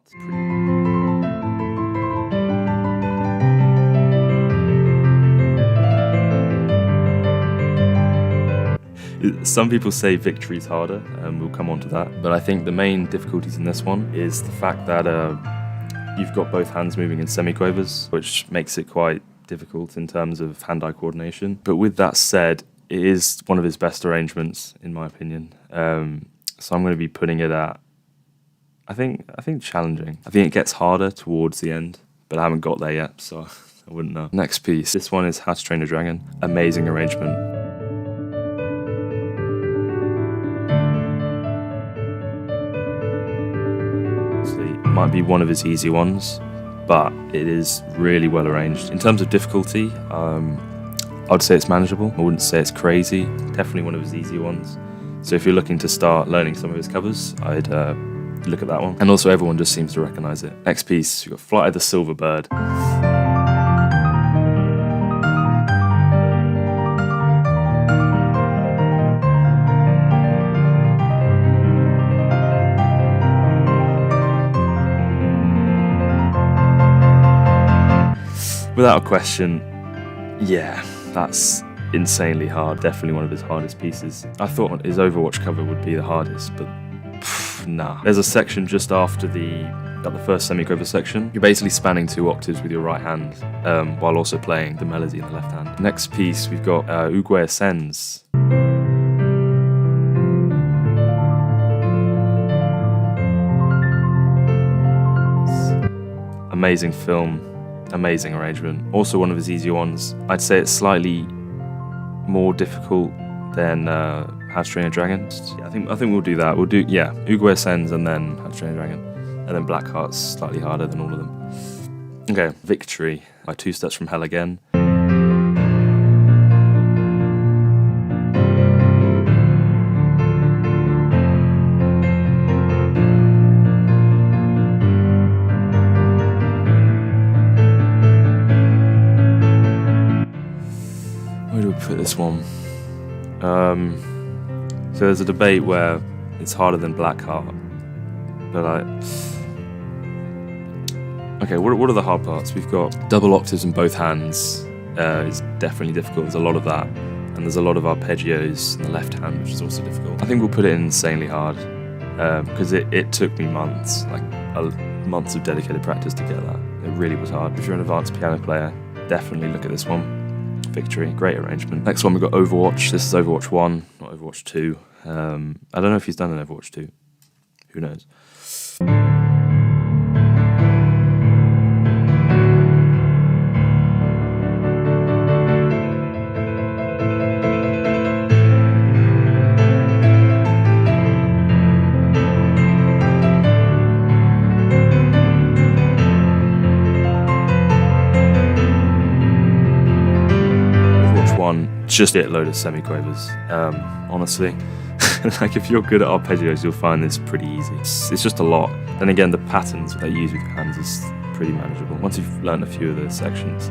Blackheart. Some people say Victory's harder, and we'll come on to that. But I think the main difficulties in this one is the fact that you've got both hands moving in semiquavers, which makes it quite difficult in terms of hand-eye coordination. But with that said, it is one of his best arrangements, in my opinion. So I'm going to be putting it at, I think challenging. I think it gets harder towards the end, but I haven't got there yet, so I wouldn't know. Next piece. This one is How to Train Your Dragon. Amazing arrangement. Might be one of his easy ones, but it is really well arranged. In terms of difficulty, I'd say it's manageable. I wouldn't say it's crazy. Definitely one of his easy ones. So if you're looking to start learning some of his covers, I'd look at that one. And also everyone just seems to recognise it. Next piece, we've got Flight of the Silverbird. Without a question, yeah, that's insanely hard. Definitely one of his hardest pieces. I thought his Overwatch cover would be the hardest, but nah. There's a section just after the first semiquaver section. You're basically spanning 2 octaves with your right hand, while also playing the melody in the left hand. Next piece, we've got Oogway Ascends. Amazing film. Amazing arrangement. Also one of his easier ones. I'd say it's slightly more difficult than How to Train a Dragon. Yeah, I think we'll do that. We'll do Oogway Ascends and then How to Train a Dragon, and then Blackheart's slightly harder than all of them. Okay, Victory by 2 Steps from Hell again. Put this one. So there's a debate where it's harder than Blackheart, but okay, what are the hard parts? We've got double octaves in both hands. Is definitely difficult. There's a lot of that, and there's a lot of arpeggios in the left hand, which is also difficult. I think we'll put it in insanely hard, because it took me months, months of dedicated practice to get that. It really was hard. If you're an advanced piano player, definitely look at this one. Victory, great arrangement. Next one, we've got Overwatch. This is Overwatch 1, not Overwatch 2. I don't know if he's done an Overwatch 2. Who knows? Just a load of semiquavers, honestly. Like, if you're good at arpeggios, you'll find this pretty easy. It's just a lot. Then again, the patterns that you use with your hands is pretty manageable. Once you've learned a few of the sections,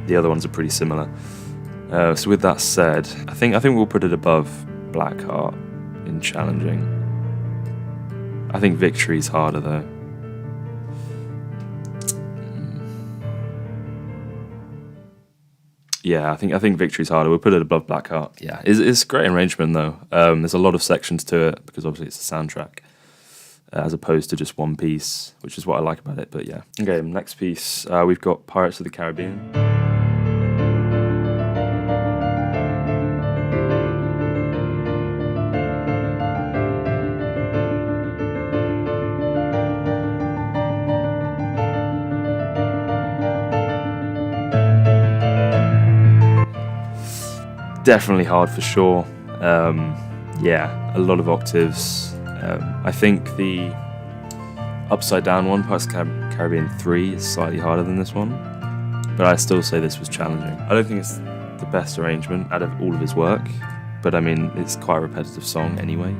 the other ones are pretty similar. So with that said, I think we'll put it above Blackheart in challenging. I think Victory's harder though. Yeah, I think Victory's harder. We'll put it above Blackheart. Yeah, it's a great arrangement though. There's a lot of sections to it because obviously it's a soundtrack, as opposed to just one piece, which is what I like about it. But yeah. Okay, next piece, we've got Pirates of the Caribbean. Definitely hard for sure. Yeah, a lot of octaves. I think the upside down one, Pirates of the Caribbean 3, is slightly harder than this one, but I still say this was challenging. I don't think it's the best arrangement out of all of his work, but I mean, it's quite a repetitive song anyway,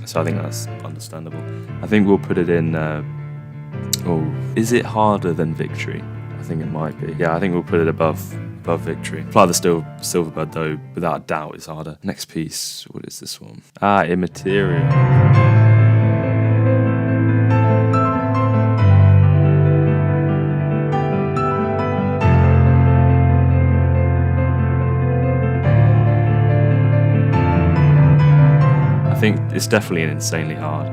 so I think that's understandable. I think we'll put it in, is it harder than Victory? I think it might be. Yeah, I think we'll put it above Victory. Fly of the Silverbird, though, without a doubt, is harder. Next piece, what is this one? Immaterial. I think it's definitely an insanely hard.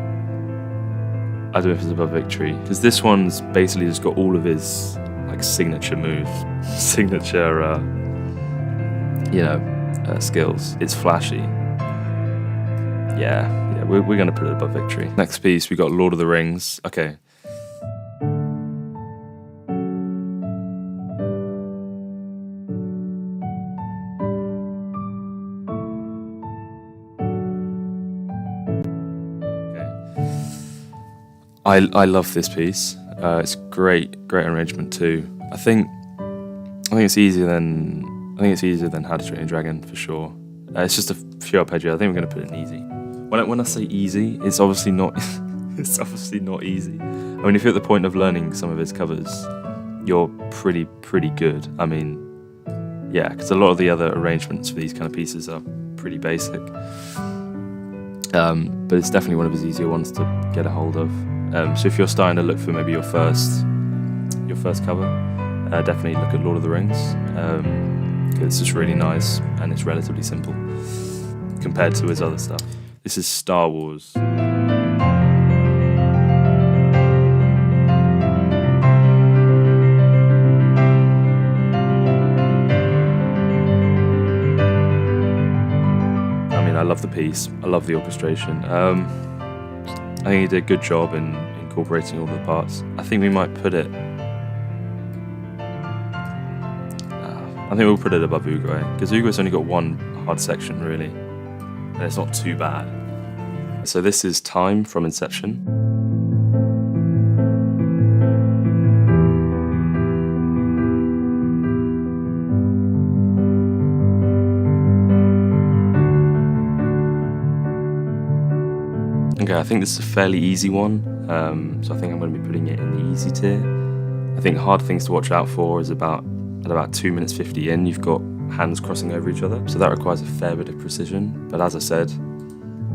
I don't know if it's above Victory, because this one's basically just got all of his like signature moves, signature, skills. It's flashy. Yeah, we're gonna put it above Victory. Next piece, we got Lord of the Rings. Okay. I love this piece. It's great arrangement too. I think it's easier than How to Train Your Dragon for sure. It's just a few arpeggio. I think we're gonna put it in easy. When I say easy, it's obviously not. It's obviously not easy. I mean, if you're at the point of learning some of his covers, you're pretty good. I mean, yeah, because a lot of the other arrangements for these kind of pieces are pretty basic. But it's definitely one of his easier ones to get a hold of. So if you're starting to look for maybe your first cover, definitely look at Lord of the Rings. It's just really nice and it's relatively simple compared to his other stuff. This is Star Wars. I love the piece. I love the orchestration. I think he did a good job in incorporating all the parts. I think we might put it. I think we'll put it above Oogway, because Oogway's only got one hard section really, and it's not too bad. So this is Time from Inception. Okay, I think this is a fairly easy one, so I think I'm going to be putting it in the easy tier. I think hard things to watch out for is at about 2 minutes 50 in, you've got hands crossing over each other, so that requires a fair bit of precision, but as I said,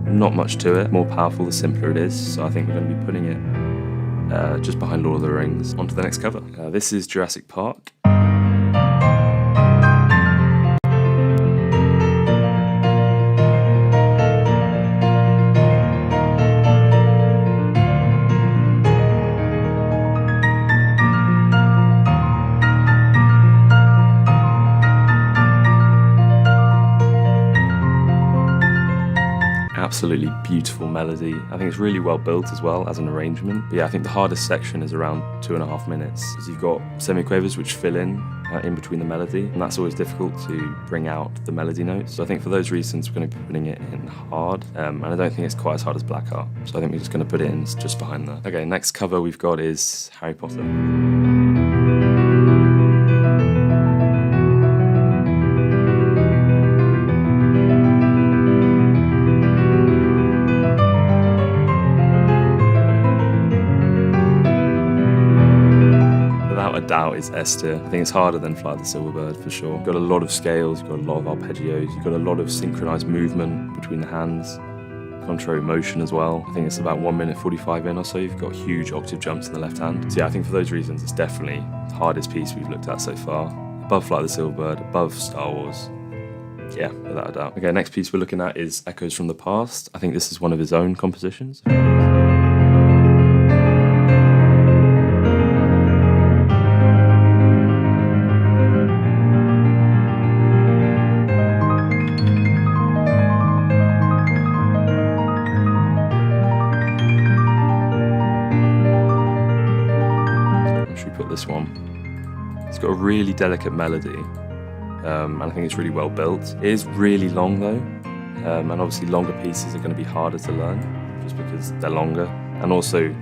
not much to it. More powerful the simpler it is, so I think we're going to be putting it just behind Lord of the Rings. On to the next cover. This is Jurassic Park. Absolutely beautiful melody. I think it's really well built as well as an arrangement. But yeah, I think the hardest section is around 2.5 minutes, because you've got semiquavers which fill in between the melody, and that's always difficult to bring out the melody notes. So I think for those reasons we're going to be putting it in hard, and I don't think it's quite as hard as Blackheart. So I think we're just going to put it in just behind that. Okay, next cover we've got is Harry Potter. Doubt is S tier. I think it's harder than Fly the Silverbird for sure. You've got a lot of scales, you've got a lot of arpeggios, you've got a lot of synchronized movement between the hands, contrary motion as well. I think it's about 1 minute 45 in or so. You've got huge octave jumps in the left hand. So yeah, I think for those reasons it's definitely the hardest piece we've looked at so far. Above Fly the Silverbird, above Star Wars. Yeah, without a doubt. Okay, next piece we're looking at is Echoes from the Past. I think this is one of his own compositions. This one. It's got a really delicate melody, and I think it's really well built. It is really long though, and obviously longer pieces are going to be harder to learn just because they're longer, and also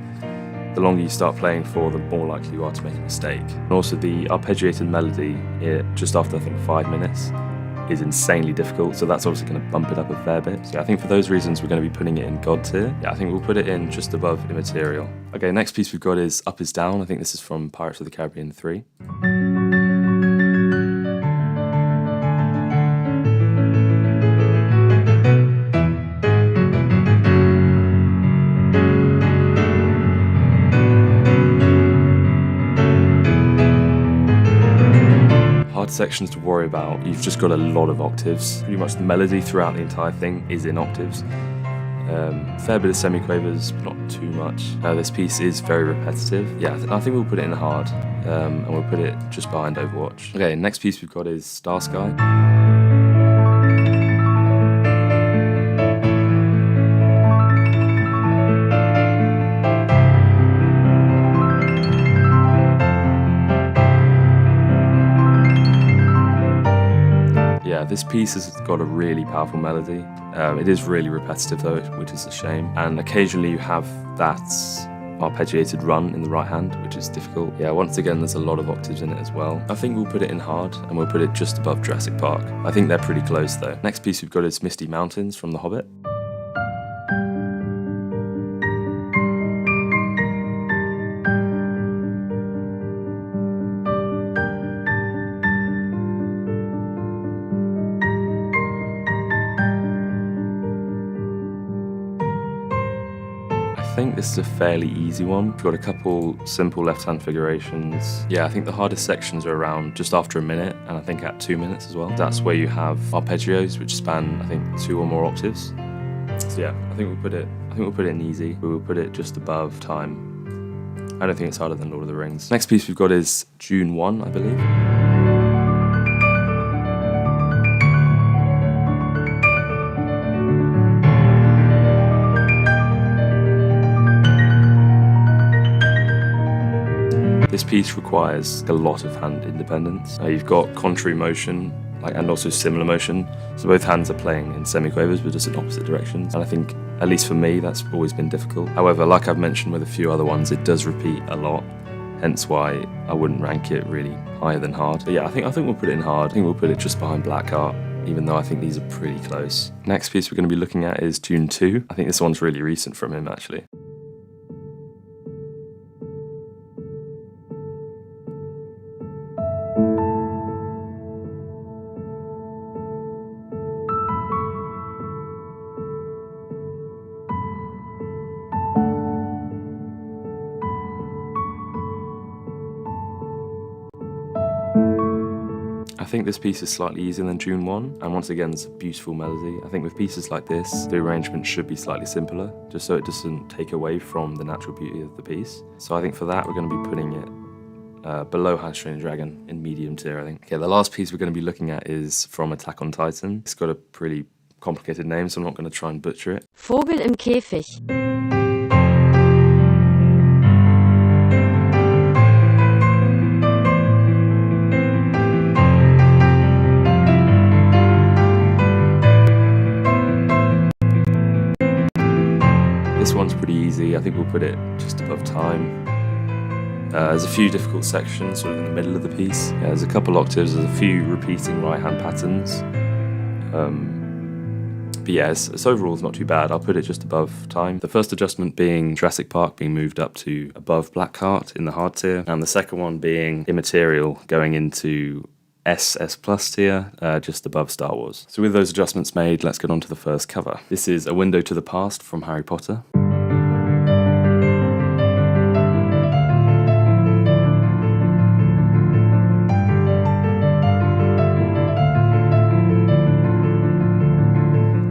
the longer you start playing for, the more likely you are to make a mistake. And also the arpeggiated melody, just after I think 5 minutes, is insanely difficult, so that's obviously going to bump it up a fair bit. So yeah, I think for those reasons we're going to be putting it in God tier. Yeah, I think we'll put it in just above Immaterial. Okay, next piece we've got is Up Is Down. I think this is from Pirates of the Caribbean 3. Sections to worry about. You've just got a lot of octaves. Pretty much the melody throughout the entire thing is in octaves. Fair bit of semiquavers, but not too much. This piece is very repetitive. Yeah, I think we'll put it in hard, and we'll put it just behind Overwatch. Okay, next piece we've got is Starsky. Yeah, this piece has got a really powerful melody. It is really repetitive though, which is a shame. And occasionally you have that arpeggiated run in the right hand, which is difficult. Yeah, once again, there's a lot of octaves in it as well. I think we'll put it in hard, and we'll put it just above Jurassic Park. I think they're pretty close though. Next piece we've got is Misty Mountains from The Hobbit. I think this is a fairly easy one. We've got a couple simple left-hand figurations. Yeah, I think the hardest sections are around just after a minute, and I think at 2 minutes as well. That's where you have arpeggios, which span, I think, 2 or more octaves. So yeah, I think we'll put it in easy. We'll put it just above time. I don't think it's harder than Lord of the Rings. Next piece we've got is Dune I, I believe. This piece requires a lot of hand independence. You've got contrary motion, and also similar motion. So both hands are playing in semiquavers, but just in opposite directions. And I think, at least for me, that's always been difficult. However, like I've mentioned with a few other ones, it does repeat a lot. Hence why I wouldn't rank it really higher than hard. But yeah, I think we'll put it in hard. I think we'll put it just behind Blackheart, even though I think these are pretty close. Next piece we're going to be looking at is Dune II. I think this one's really recent from him, actually. I think this piece is slightly easier than Dune I, and once again, it's a beautiful melody. I think with pieces like this, the arrangement should be slightly simpler, just so it doesn't take away from the natural beauty of the piece. So I think for that, we're going to be putting it below How to Train Your Dragon in medium tier, I think. Okay, the last piece we're going to be looking at is from Attack on Titan. It's got a pretty complicated name, so I'm not going to try and butcher it. Vogel im Käfig. This one's pretty easy. I think we'll put it just above time. There's a few difficult sections sort of in the middle of the piece. Yeah, there's a couple octaves, there's a few repeating right-hand patterns. But yeah, it's overall it's not too bad. I'll put it just above time. The first adjustment being Jurassic Park being moved up to above Blackheart in the hard tier, and the second one being Immaterial going into S plus tier, just above Star Wars. So with those adjustments made, let's get on to the first cover. This is A Window to the Past from Harry Potter.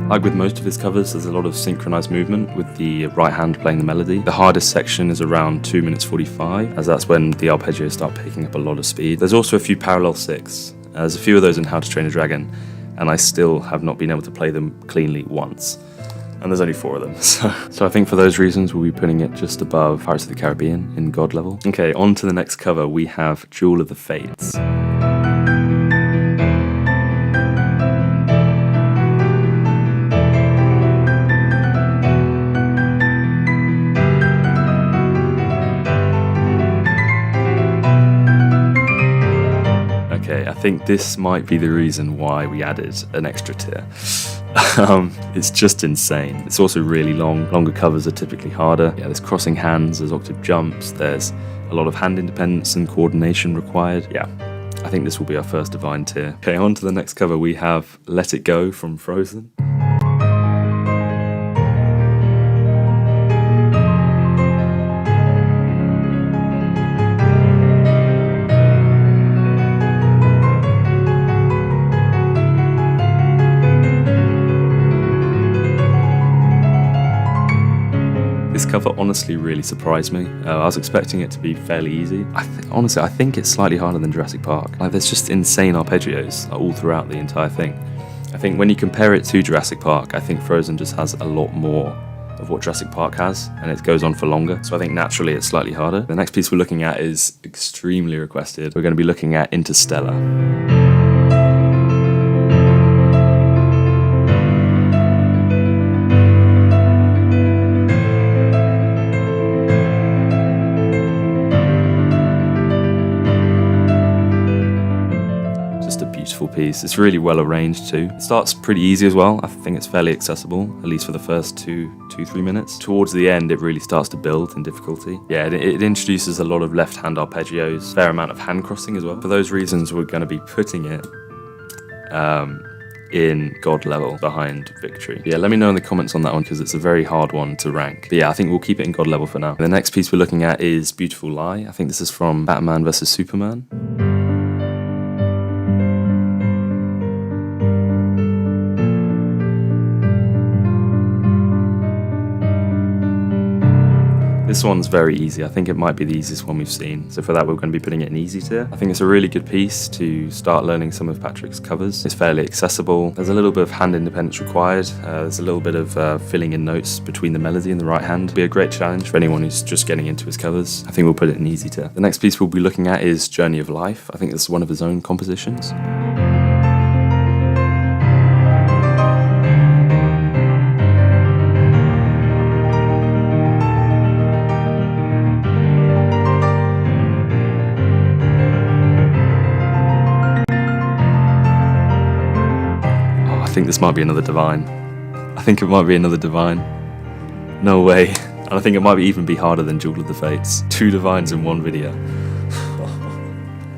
Like with most of his covers, there's a lot of synchronized movement with the right hand playing the melody. The hardest section is around 2 minutes 45, as that's when the arpeggios start picking up a lot of speed. There's also a few parallel 6. There's a few of those in How to Train a Dragon, and I still have not been able to play them cleanly once. And there's only 4 of them. So I think for those reasons, we'll be putting it just above Pirates of the Caribbean in God level. Okay, on to the next cover, we have Duel of the Fates. I think this might be the reason why we added an extra tier. It's just insane. It's also really long. Longer covers are typically harder. Yeah, there's crossing hands, there's octave jumps, there's a lot of hand independence and coordination required. Yeah, I think this will be our first divine tier. Okay, on to the next cover, we have Let It Go from Frozen. cover honestly really surprised me. I was expecting it to be fairly easy. Honestly, I think it's slightly harder than Jurassic Park. Like, there's just insane arpeggios all throughout the entire thing. I think when you compare it to Jurassic Park, I think Frozen just has a lot more of what Jurassic Park has, and it goes on for longer. So I think naturally it's slightly harder. The next piece we're looking at is extremely requested. We're going to be looking at Interstellar. Piece. It's really well arranged too. It starts pretty easy as well. I think it's fairly accessible, at least for the first 2-3 minutes. Towards the end, it really starts to build in difficulty. Yeah, it introduces a lot of left-hand arpeggios, fair amount of hand crossing as well. For those reasons, we're going to be putting it in God level behind Victory. Yeah, let me know in the comments on that one because it's a very hard one to rank. But yeah, I think we'll keep it in God level for now. The next piece we're looking at is Beautiful Lie. I think this is from Batman vs Superman. This one's very easy. I think it might be the easiest one we've seen. So for that, we're going to be putting it in easy tier. I think it's a really good piece to start learning some of Patrik's covers. It's fairly accessible. There's a little bit of hand independence required. There's a little bit of filling in notes between the melody and the right hand. It'll be a great challenge for anyone who's just getting into his covers. I think we'll put it in easy tier. The next piece we'll be looking at is Journey of Life. I think this is one of his own compositions. I think this might be another Divine. I think it might be another Divine. No way. And I think it might even be harder than Duel of the Fates. 2 Divines in one video.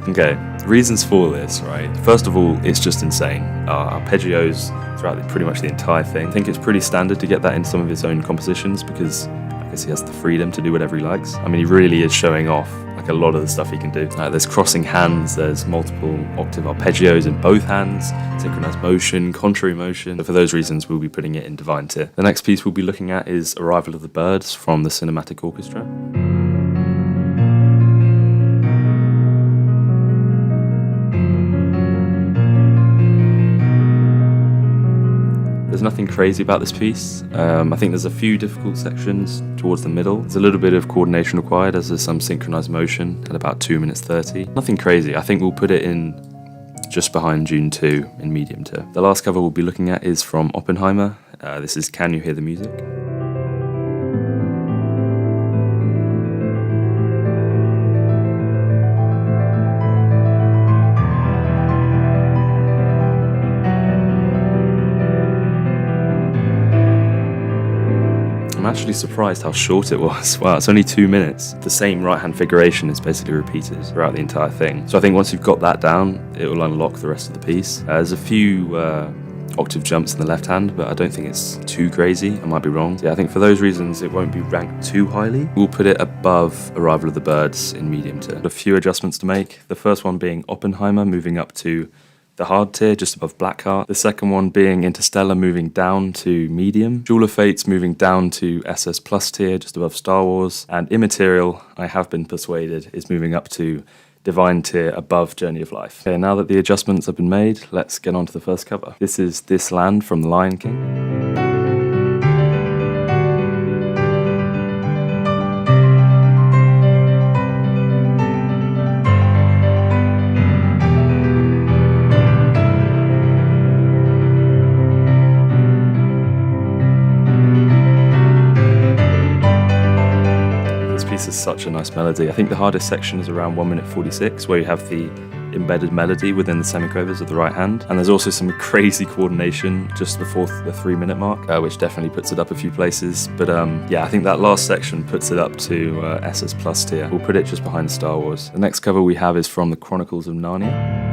Okay, reasons for this, right? First of all, it's just insane. Arpeggios throughout pretty much the entire thing. I think it's pretty standard to get that in some of his own compositions because I guess he has the freedom to do whatever he likes. I mean, he really is showing off like a lot of the stuff he can do. There's crossing hands, there's multiple octave arpeggios in both hands, synchronized motion, contrary motion. So for those reasons, we'll be putting it in Divine tier. The next piece we'll be looking at is Arrival of the Birds from the Cinematic Orchestra. There's nothing crazy about this piece. I think there's a few difficult sections towards the middle. There's a little bit of coordination required as there's some synchronized motion at about 2 minutes 30. Nothing crazy. I think we'll put it in just behind Dune II in medium tier. The last cover we'll be looking at is from Oppenheimer. This is Can You Hear the Music? I'm actually surprised how short it was. Wow, it's only 2 minutes. The same right-hand figuration is basically repeated throughout the entire thing. So I think once you've got that down, it will unlock the rest of the piece. There's a few octave jumps in the left hand, but I don't think it's too crazy. I might be wrong. So yeah, I think for those reasons, it won't be ranked too highly. We'll put it above Arrival of the Birds in medium tier. A few adjustments to make. The first one being Oppenheimer moving up to the hard tier, just above Blackheart. The second one being Interstellar moving down to medium. Duel of Fates moving down to SS plus tier, just above Star Wars. And Immaterial, I have been persuaded, is moving up to Divine tier above Journey of Life. Okay, now that the adjustments have been made, let's get on to the first cover. This is This Land from the Lionking. This is such a nice melody. I think the hardest section is around 1 minute 46, where you have the embedded melody within the semiquavers of the right hand. And there's also some crazy coordination just before the 3 minute mark, which definitely puts it up a few places. But yeah, I think that last section puts it up to SS plus tier. We'll put it just behind Star Wars. The next cover we have is from the Chronicles of Narnia.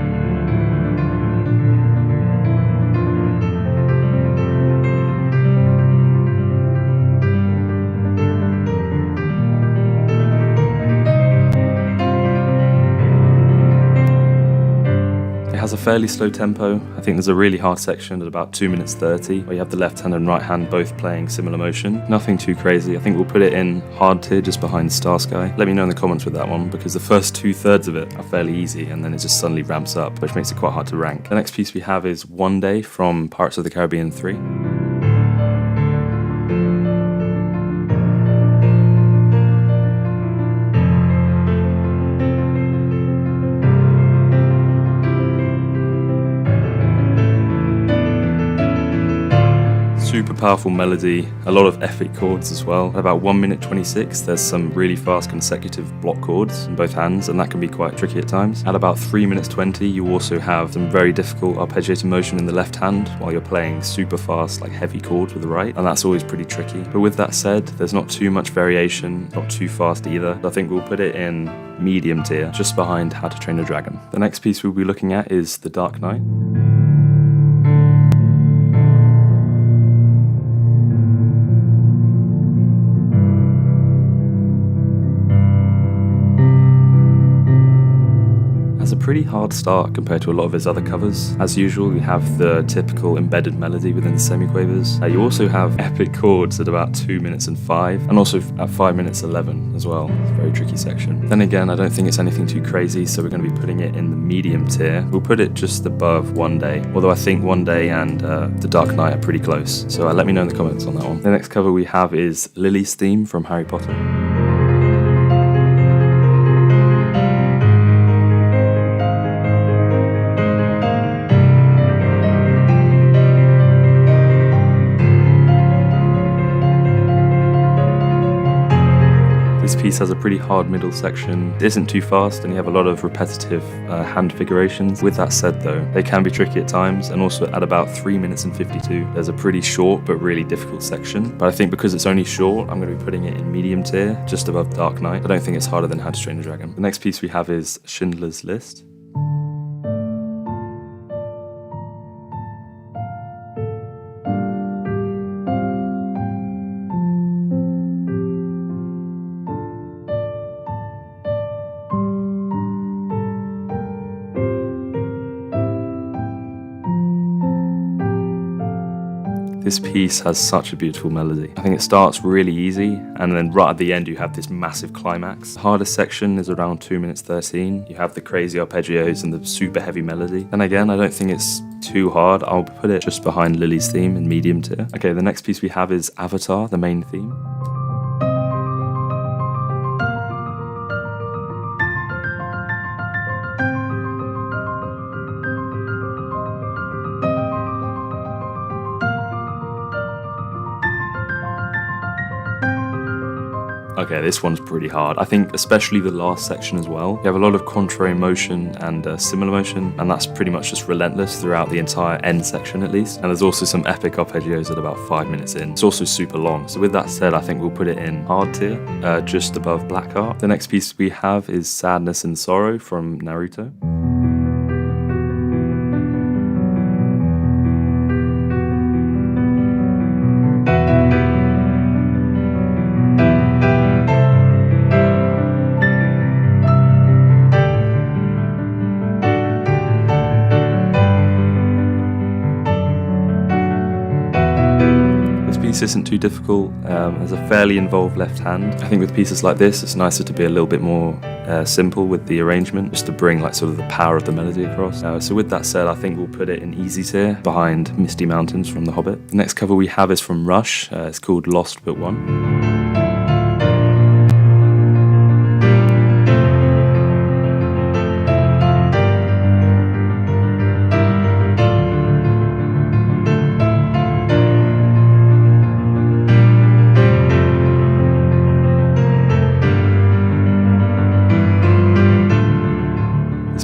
Has a fairly slow tempo. I think there's a really hard section at about 2 minutes 30 where you have the left hand and right hand both playing similar motion. Nothing too crazy. I think we'll put it in hard tier just behind Starsky. Let me know in the comments with that one, because the first 2/3 of it are fairly easy and then it just suddenly ramps up, which makes it quite hard to rank. The next piece we have is One Day from Pirates of the Caribbean 3. Super powerful melody, a lot of epic chords as well. At about 1 minute 26, there's some really fast consecutive block chords in both hands, and that can be quite tricky at times. At about 3 minutes 20, you also have some very difficult arpeggiated motion in the left hand while you're playing super fast, like heavy chords with the right, and that's always pretty tricky. But with that said, there's not too much variation, not too fast either. I think we'll put it in medium tier, just behind How to Train Your Dragon. The next piece we'll be looking at is The Dark Knight. Pretty hard start compared to a lot of his other covers. As usual, you have the typical embedded melody within the semiquavers. You also have epic chords at about 2 minutes and 5, and also at 5 minutes 11 as well. It's a very tricky section. Then again, I don't think it's anything too crazy, so we're going to be putting it in the medium tier. We'll put it just above One Day, although I think One Day and The Dark Knight are pretty close. So let me know in the comments on that one. The next cover we have is Lily's Theme from Harry Potter. This piece has a pretty hard middle section. It isn't too fast and you have a lot of repetitive hand figurations. With that said though, they can be tricky at times, and also at about 3 minutes and 52, there's a pretty short but really difficult section. But I think because it's only short, I'm going to be putting it in medium tier, just above Dark Knight. I don't think it's harder than How to Train Your Dragon. The next piece we have is Schindler's List. This piece has such a beautiful melody. I think it starts really easy, and then right at the end you have this massive climax. The hardest section is around 2 minutes 13. You have the crazy arpeggios and the super heavy melody. And again, I don't think it's too hard. I'll put it just behind Lily's Theme in medium tier. Okay, the next piece we have is Avatar, the main theme. Okay, this one's pretty hard. I think especially the last section as well. You have a lot of contrary motion and similar motion, and that's pretty much just relentless throughout the entire end section at least. And there's also some epic arpeggios at about 5 minutes in. It's also super long. So with that said, I think we'll put it in hard tier, just above Blackheart. The next piece we have is Sadness and Sorrow from Naruto. Isn't too difficult, has a fairly involved left hand. I think with pieces like this, it's nicer to be a little bit more simple with the arrangement, just to bring like sort of the power of the melody across. So with that said, I think we'll put it in easy tier behind Misty Mountains from The Hobbit. The next cover we have is from Rush. It's called Lost But One.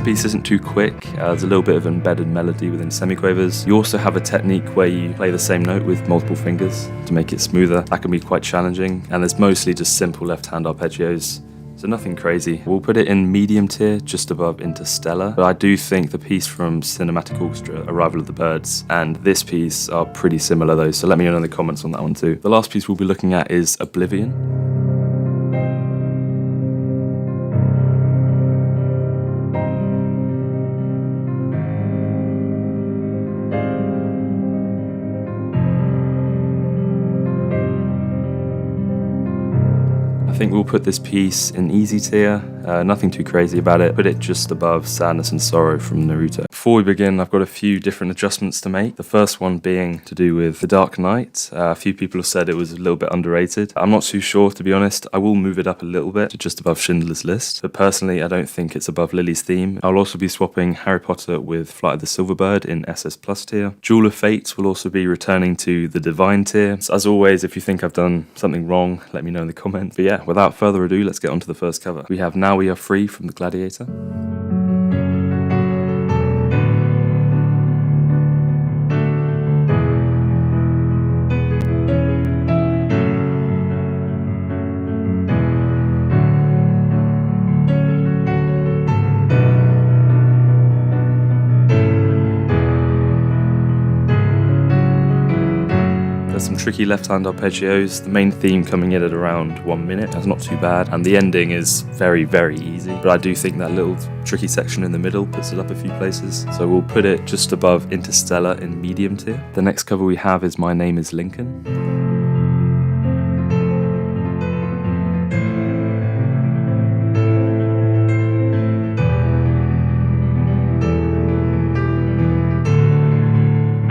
Piece isn't too quick, there's a little bit of embedded melody within semiquavers. You also have a technique where you play the same note with multiple fingers to make it smoother. That can be quite challenging, and there's mostly just simple left-hand arpeggios, so nothing crazy. We'll put it in medium tier, just above Interstellar, but I do think the piece from Cinematic Orchestra, Arrival of the Birds, and this piece are pretty similar though, so let me know in the comments on that one too. The last piece we'll be looking at is Oblivion. think we'll put this piece in easy tier. Nothing too crazy about it. Put it just above Sadness and Sorrow from Naruto. Before we begin, I've got a few different adjustments to make. The first one being to do with The Dark Knight. A few people have said it was a little bit underrated. I'm not too sure, to be honest. I will move it up a little bit to just above Schindler's List, but personally I don't think it's above Lily's Theme. I'll also be swapping Harry Potter with Flight of the Silverbird in SS Plus tier. Duel of Fates will also be returning to the Divine tier. So as always, if you think I've done something wrong, let me know in the comments. But yeah, without further ado, let's get on to the first cover. We have Now We Are Free from the Gladiator. Some tricky left-hand arpeggios, the main theme coming in at around 1 minute, that's not too bad, and the ending is very, very easy, but I do think that little tricky section in the middle puts it up a few places, so we'll put it just above Interstellar in medium tier. The next cover we have is My Name is Lincoln.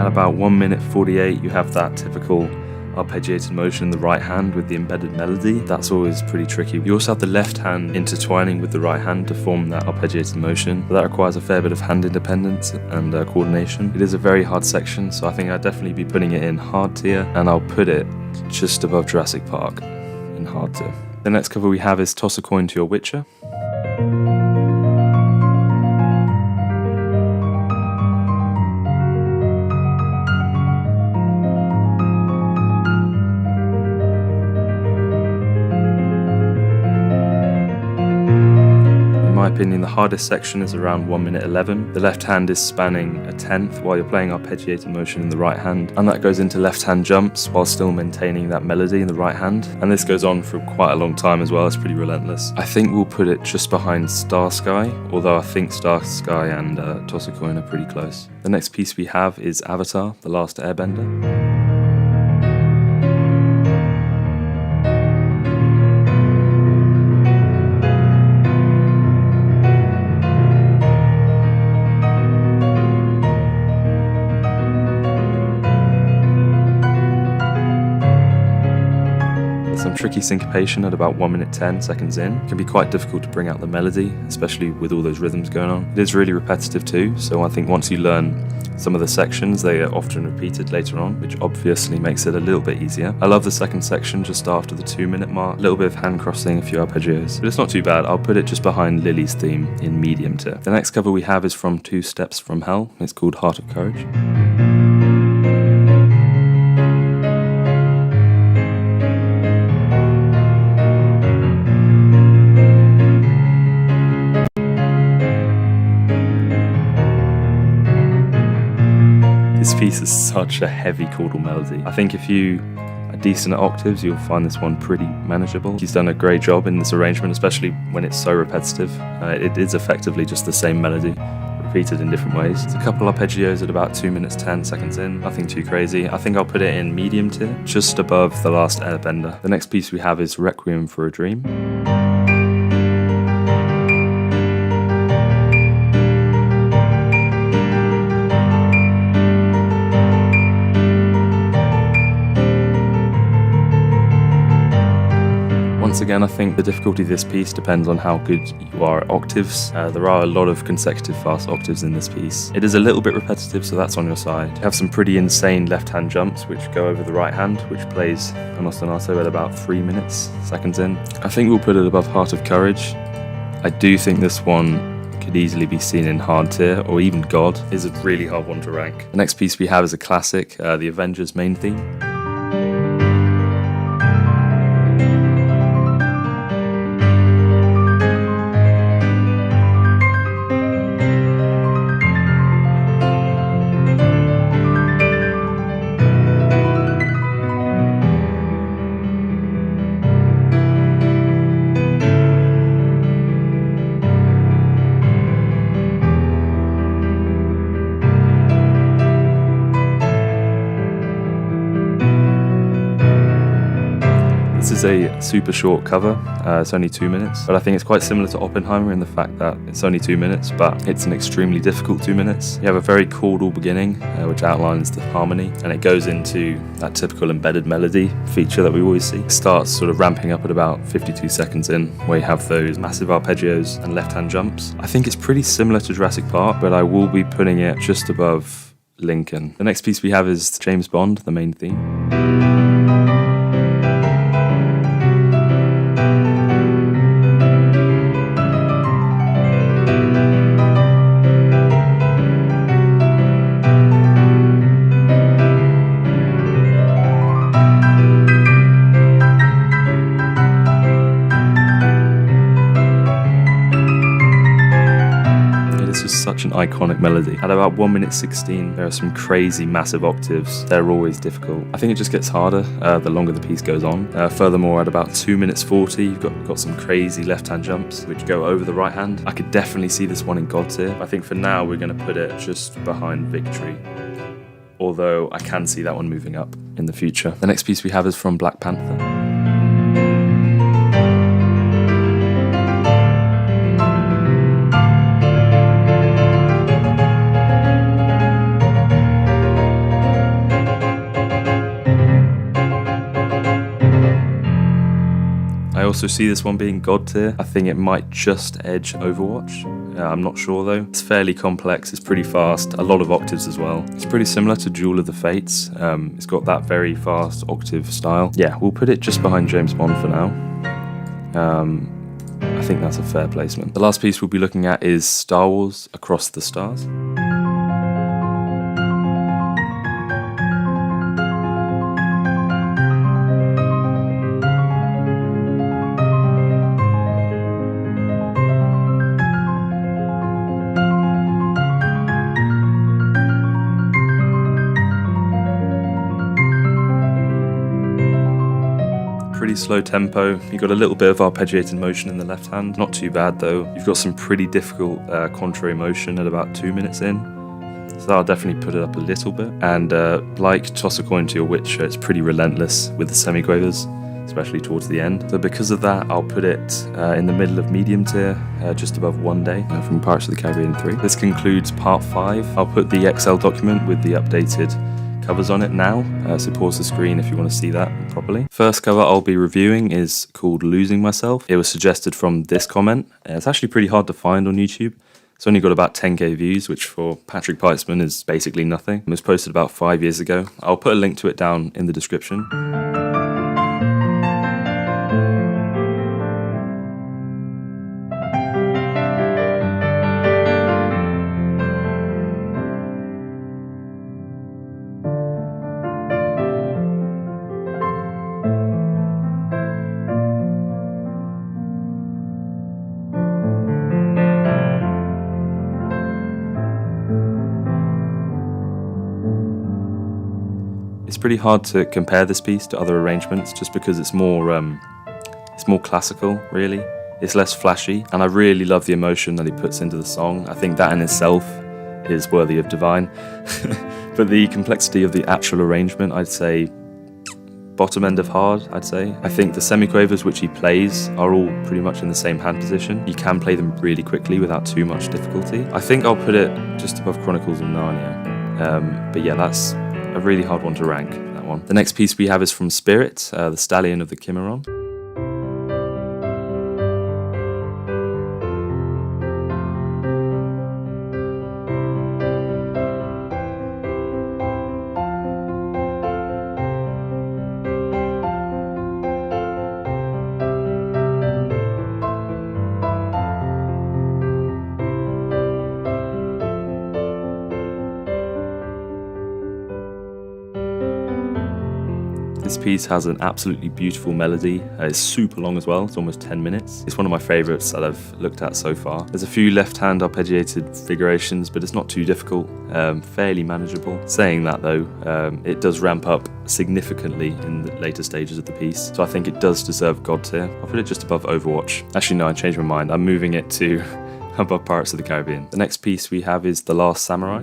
About 1 minute 48, you have that typical arpeggiated motion in the right hand with the embedded melody. That's always pretty tricky. You also have the left hand intertwining with the right hand to form that arpeggiated motion, but that requires a fair bit of hand independence and coordination. It is a very hard section, so I think I'd definitely be putting it in hard tier, and I'll put it just above Jurassic Park in hard tier. The next cover we have is Toss a Coin to Your Witcher. In my opinion, the hardest section is around 1 minute 11. The left hand is spanning a tenth while you're playing arpeggiated motion in the right hand, and that goes into left hand jumps while still maintaining that melody in the right hand. And this goes on for quite a long time as well, it's pretty relentless. I think we'll put it just behind Starsky, although I think Starsky and Toss a Coin are pretty close. The next piece we have is Avatar, The Last Airbender. Some tricky syncopation at about 1 minute 10 seconds in. It can be quite difficult to bring out the melody, especially with all those rhythms going on. It is really repetitive too, so I think once you learn some of the sections, they are often repeated later on, which obviously makes it a little bit easier. I love the second section just after the 2 minute mark. A little bit of hand crossing, a few arpeggios, but it's not too bad. I'll put it just behind Lily's Theme in medium tier. The next cover we have is from Two Steps from Hell. It's called Heart of Courage. This piece is such a heavy chordal melody. I think if you are decent at octaves, you'll find this one pretty manageable. He's done a great job in this arrangement, especially when it's so repetitive. It is effectively just the same melody, repeated in different ways. There's a couple arpeggios at about 2 minutes 10 seconds in, nothing too crazy. I think I'll put it in medium tier, just above The Last Airbender. The next piece we have is Requiem for a Dream. Once again, I think the difficulty of this piece depends on how good you are at octaves. There are a lot of consecutive fast octaves in this piece. It is a little bit repetitive, so that's on your side. You have some pretty insane left-hand jumps which go over the right hand, which plays an ostinato at about 3 minutes, seconds in. I think we'll put it above Heart of Courage. I do think this one could easily be seen in hard tier, or even God. Is a really hard one to rank. The next piece we have is a classic, the Avengers main theme. is a super short cover, it's only 2 minutes, but I think it's quite similar to Oppenheimer in the fact that it's only 2 minutes, but it's an extremely difficult 2 minutes. You have a very chordal beginning, which outlines the harmony, and it goes into that typical embedded melody feature that we always see. It starts sort of ramping up at about 52 seconds in, where you have those massive arpeggios and left-hand jumps. I think it's pretty similar to Jurassic Park, but I will be putting it just above Lincoln. The next piece we have is James Bond, the main theme. Such an iconic melody. At about 1 minute 16, there are some crazy massive octaves. They're always difficult. I think it just gets harder the longer the piece goes on. Furthermore, at about 2 minutes 40, you've got some crazy left-hand jumps which go over the right hand. I could definitely see this one in God tier. I think for now we're going to put it just behind Victory, although I can see that one moving up in the future. The next piece we have is from Black Panther. I also see this one being God tier. I think it might just edge Overwatch. I'm not sure though. It's fairly complex, it's pretty fast, a lot of octaves as well. It's pretty similar to Duel of the Fates. It's got that very fast octave style. Yeah, we'll put it just behind James Bond for now. I think that's a fair placement. The last piece we'll be looking at is Star Wars Across the Stars. Pretty slow tempo. You've got a little bit of arpeggiated motion in the left hand. Not too bad though. You've got some pretty difficult contrary motion at about 2 minutes in. So I'll definitely put it up a little bit. And like Toss a Coin to Your Witcher, it's pretty relentless with the semiquavers, especially towards the end. So because of that, I'll put it in the middle of medium tier, just above One Day from Pirates of the Caribbean 3. This concludes part 5. I'll put the Excel document with the updated covers on it now, so pause the screen if you want to see that properly. First cover I'll be reviewing is called Losing Myself. It was suggested from this comment. It's actually pretty hard to find on YouTube. It's only got about 10k views, which for Patrik Pietschmann is basically nothing. It was posted about 5 years ago. I'll put a link to it down in the description. It's pretty hard to compare this piece to other arrangements just because it's more classical, really. It's less flashy, and I really love the emotion that he puts into the song. I think that in itself is worthy of Divine. But the complexity of the actual arrangement, I'd say bottom end of hard, I'd say. I think the semiquavers which he plays are all pretty much in the same hand position. You can play them really quickly without too much difficulty. I think I'll put it just above Chronicles of Narnia. But yeah, that's a really hard one to rank, that one. The next piece we have is from Spirit, the Stallion of the Cimarron. This piece has an absolutely beautiful melody. It's super long as well, it's almost 10 minutes. It's one of my favourites that I've looked at so far. There's a few left-hand arpeggiated figurations, but it's not too difficult, fairly manageable. Saying that though, it does ramp up significantly in the later stages of the piece, so I think it does deserve God tier. I'll put it just above Overwatch. Actually no, I changed my mind. I'm moving it to above Pirates of the Caribbean. The next piece we have is The Last Samurai.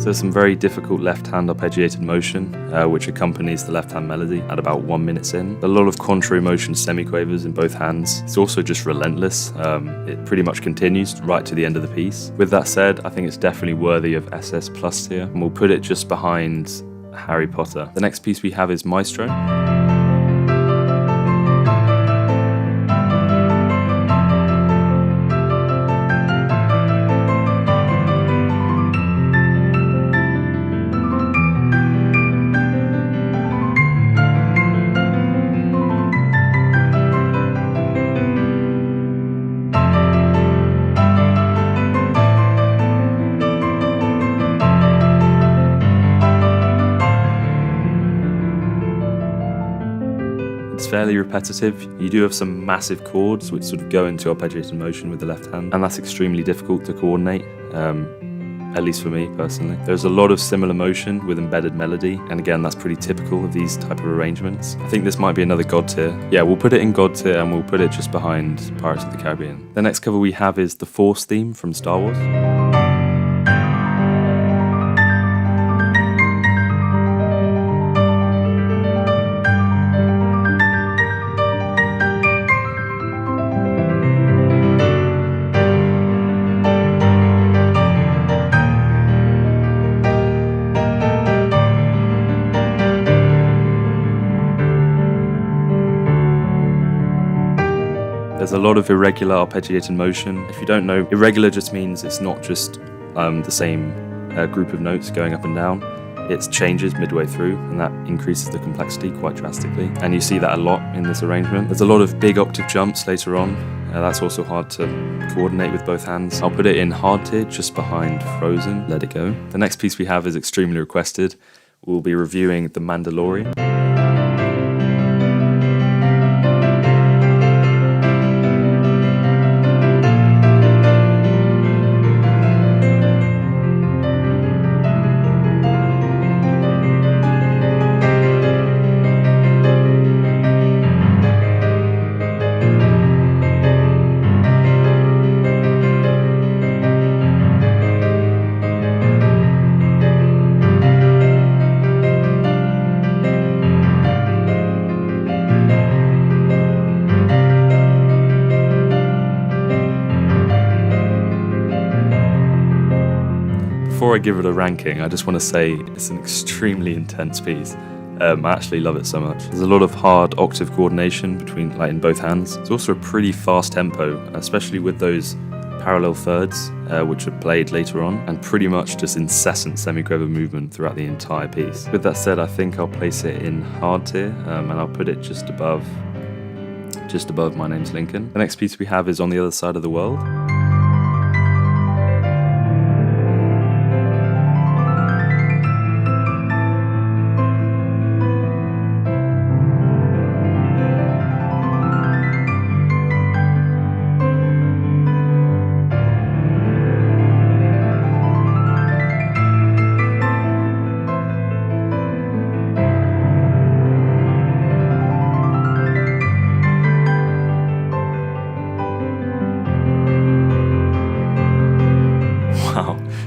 So some very difficult left-hand arpeggiated motion, which accompanies the left-hand melody at about 1 minute in. A lot of contrary motion semiquavers in both hands. It's also just relentless. It pretty much continues right to the end of the piece. With that said, I think it's definitely worthy of SS plus tier, and we'll put it just behind Harry Potter. The next piece we have is Maestro. Fairly repetitive. You do have some massive chords which sort of go into arpeggiated motion with the left hand, and that's extremely difficult to coordinate, at least for me personally. There's a lot of similar motion with embedded melody, and again that's pretty typical of these type of arrangements. I think this might be another God tier. Yeah, we'll put it in God tier and we'll put it just behind Pirates of the Caribbean. The next cover we have is the Force theme from Star Wars. There's a lot of irregular arpeggiated motion. If you don't know, irregular just means it's not just the same group of notes going up and down. It changes midway through, and that increases the complexity quite drastically. And you see that a lot in this arrangement. There's a lot of big octave jumps later on. That's also hard to coordinate with both hands. I'll put it in hard tier, just behind Frozen, Let It Go. The next piece we have is extremely requested. We'll be reviewing The Mandalorian. Before I give it a ranking, I just want to say it's an extremely intense piece. I actually love it so much. There's a lot of hard octave coordination between, in both hands. It's also a pretty fast tempo, especially with those parallel thirds, which are played later on, and pretty much just incessant semiquaver movement throughout the entire piece. With that said, I think I'll place it in hard tier, and I'll put it just above My Name's Lincoln. The next piece we have is On the Other Side of the World.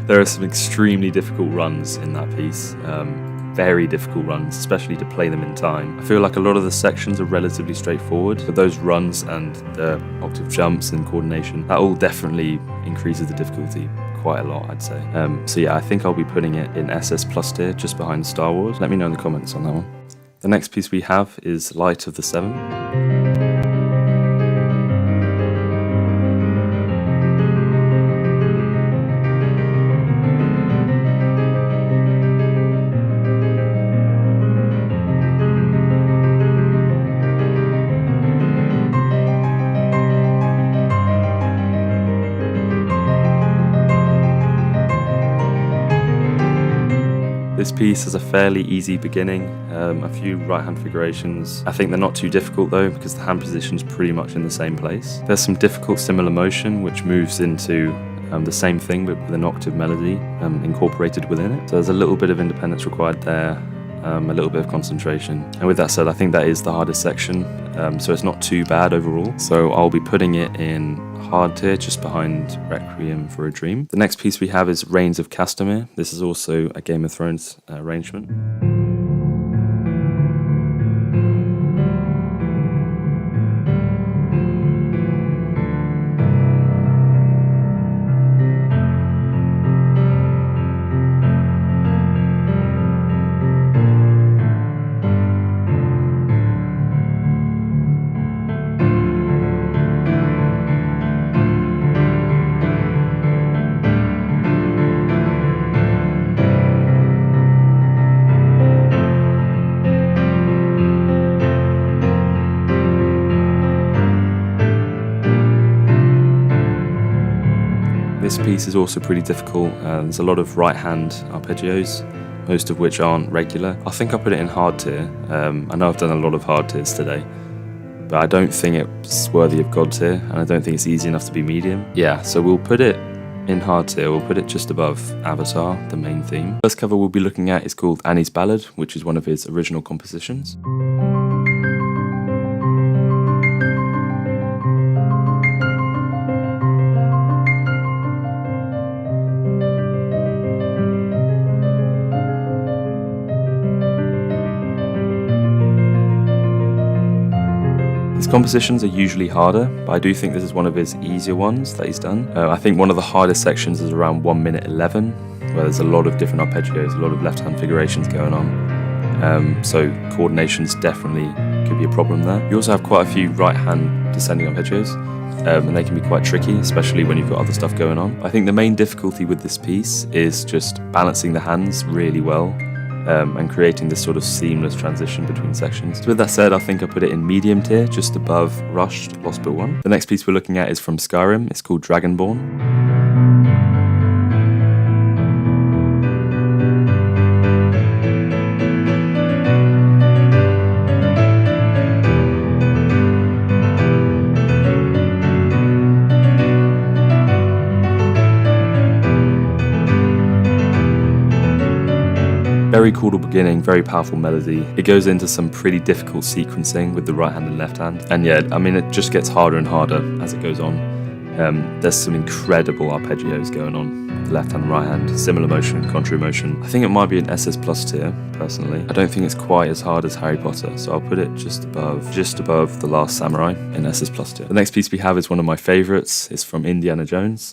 There are some extremely difficult runs in that piece, very difficult runs, especially to play them in time. I feel like a lot of the sections are relatively straightforward, but those runs and the octave jumps and coordination, that all definitely increases the difficulty quite a lot, I'd say. So yeah, I think I'll be putting it in SS plus tier, just behind Star Wars. Let me know in the comments on that one. The next piece we have is Light of the Seven. This piece has a fairly easy beginning, a few right-hand figurations. I think they're not too difficult though, because the hand position's pretty much in the same place. There's some difficult similar motion which moves into the same thing but with an octave melody incorporated within it. So there's a little bit of independence required there, a little bit of concentration. And with that said, I think that is the hardest section, so it's not too bad overall. So I'll be putting it in hard tier, just behind Requiem for a Dream. The next piece we have is Reigns of Castamere. This is also a Game of Thrones arrangement. This piece is also pretty difficult. There's a lot of right-hand arpeggios, most of which aren't regular. I think I put it in hard tier. I know I've done a lot of hard tiers today, but I don't think it's worthy of God tier, and I don't think it's easy enough to be medium. Yeah, so we'll put it in hard tier. We'll put it just above Avatar, the main theme. First cover we'll be looking at is called Annie's Ballad, which is one of his original compositions. His compositions are usually harder, but I do think this is one of his easier ones that he's done. I think one of the hardest sections is around 1 minute 11, where there's a lot of different arpeggios, a lot of left-hand figurations going on. So coordinations definitely could be a problem there. You also have quite a few right-hand descending arpeggios, and they can be quite tricky, especially when you've got other stuff going on. I think the main difficulty with this piece is just balancing the hands really well, and creating this sort of seamless transition between sections. So with that said, I think I put it in medium tier, just above Rushed, Lost But One. The next piece we're looking at is from Skyrim. It's called Dragonborn. Very cool beginning, very powerful melody. It goes into some pretty difficult sequencing with the right hand and left hand. And yeah, I mean, it just gets harder and harder as it goes on. There's some incredible arpeggios going on with the left hand and right hand, similar motion, contrary motion. I think it might be an SS plus tier, personally. I don't think it's quite as hard as Harry Potter, so I'll put it just above The Last Samurai in SS plus tier. The next piece we have is one of my favorites. It's from Indiana Jones.